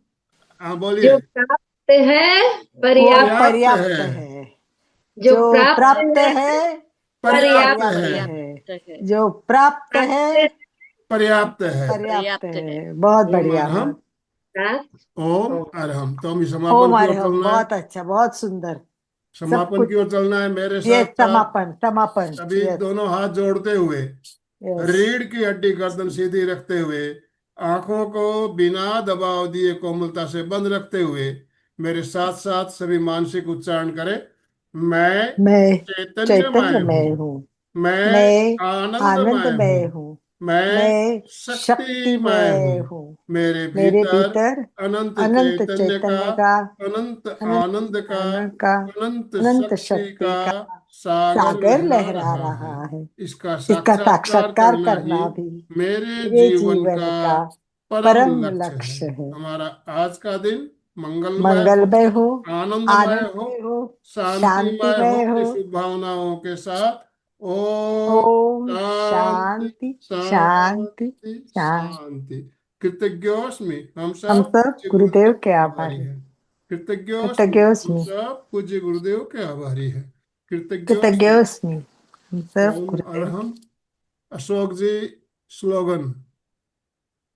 हाँ, बोलिए। जो प्राप्त है वो पर्याप्त, पर्याप्त पर्याप्त है, है। जो जो प्राप्त प्राप्त है है पर्याप्त पर्याप्त है, पर्याप्त है। है। जो प्राप्त है पर्याप्त है। पर्याप्त पर्याप्त है। है। बहुत ओम बढ़िया, अरहम, बहुत। ओम अरहम। तो हम ओम समापन की ओर अरहम, चलना है। बहुत अच्छा, बहुत सुंदर। सब समापन कुछ। की ओर चलना है मेरे ये साथ साथ। समापन, समापन। सभी यस, दोनों हाथ जोड़ते हुए, यस। रीढ़ की हड्डी गर्दन सीधी रखते हुए, आंखों को बिना दबाव दिए कोमलता से बंद रखते हुए, मेरे साथ साथ सभी मानसिक उच्चारण करें। मैं मैं चैतन्यमय हूँ, चैतन्यमय हूँ। मैं मैं आनंदमय हूँ, आनंदमय हूँ। मैं मैं शक्तिमय हूँ। शक्तिमय हूँ। मेरे मेरे भीतर भीतर अनंत अनंत चैतन्य का, चैतन्य का, अनंत अनंत आनंद का, आनंद का, अनंत अनंत शक्ति शक्ति का का सागर सागर लहरा लहरा रहा है। रहा है। इसका इसका साक्षात्कार साक्षात्कार करना ही करना भी मेरे मेरे जीवन जीवन का का परम परम लक्ष्य है। लक्ष्य है। हमारा आज का दिन मंगलमय हो, मंगलमय हो, आनंदमय हो, आनंदमय हो, शांतिमय हो शांतिमय हो। की शुभ भावनाओं के साथ। ओम ओम शांति, शांति, शांति, शांति, शांति। शांति। कृतज्ञोस्मि, हम हम सब सब पूज्य गुरुदेव गुरुदेव के के आभारी आभारी। हैं। कृतज्ञोस्मि, हम कृतज्ञोस्मि, सब पूज्य गुरुदेव के आभारी हैं। कृतज्ञोस्मि। कृतज्ञोस्मि, हम सब ओम गुरुदेव। अरहम। अशोक जी, स्लोगन।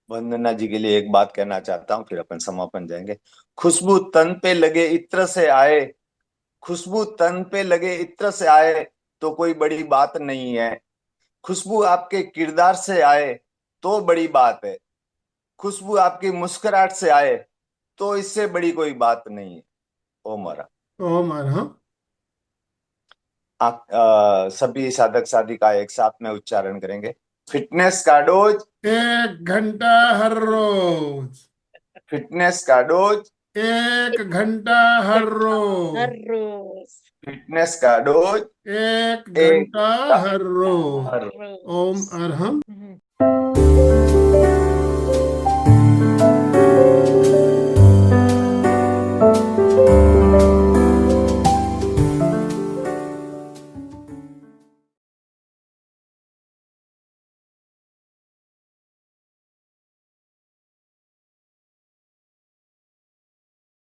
वंदना जी के लिए एक बात कहना चाहता हूँ, फिर अपन समापन जाएंगे। खुशबू तन पे लगे इत्र से आए, खुशबू तन पे लगे इत्र से आए तो कोई बड़ी बात नहीं है। खुशबू आपके किरदार से आए तो बड़ी बात है। खुशबू आपकी मुस्कुराहट से आए तो इससे बड़ी कोई बात नहीं है। ओम अरहम। ओम अरहम। सभी साधक साधिका एक साथ में उच्चारण करेंगे। फिटनेस का डोज 1 घंटा हर रोज, फिटनेस का डोज 1 घंटा हर हर रोज, रोज। फिटनेस का डोज 1 एक घंटा हर रोज। हर ओम अरहम।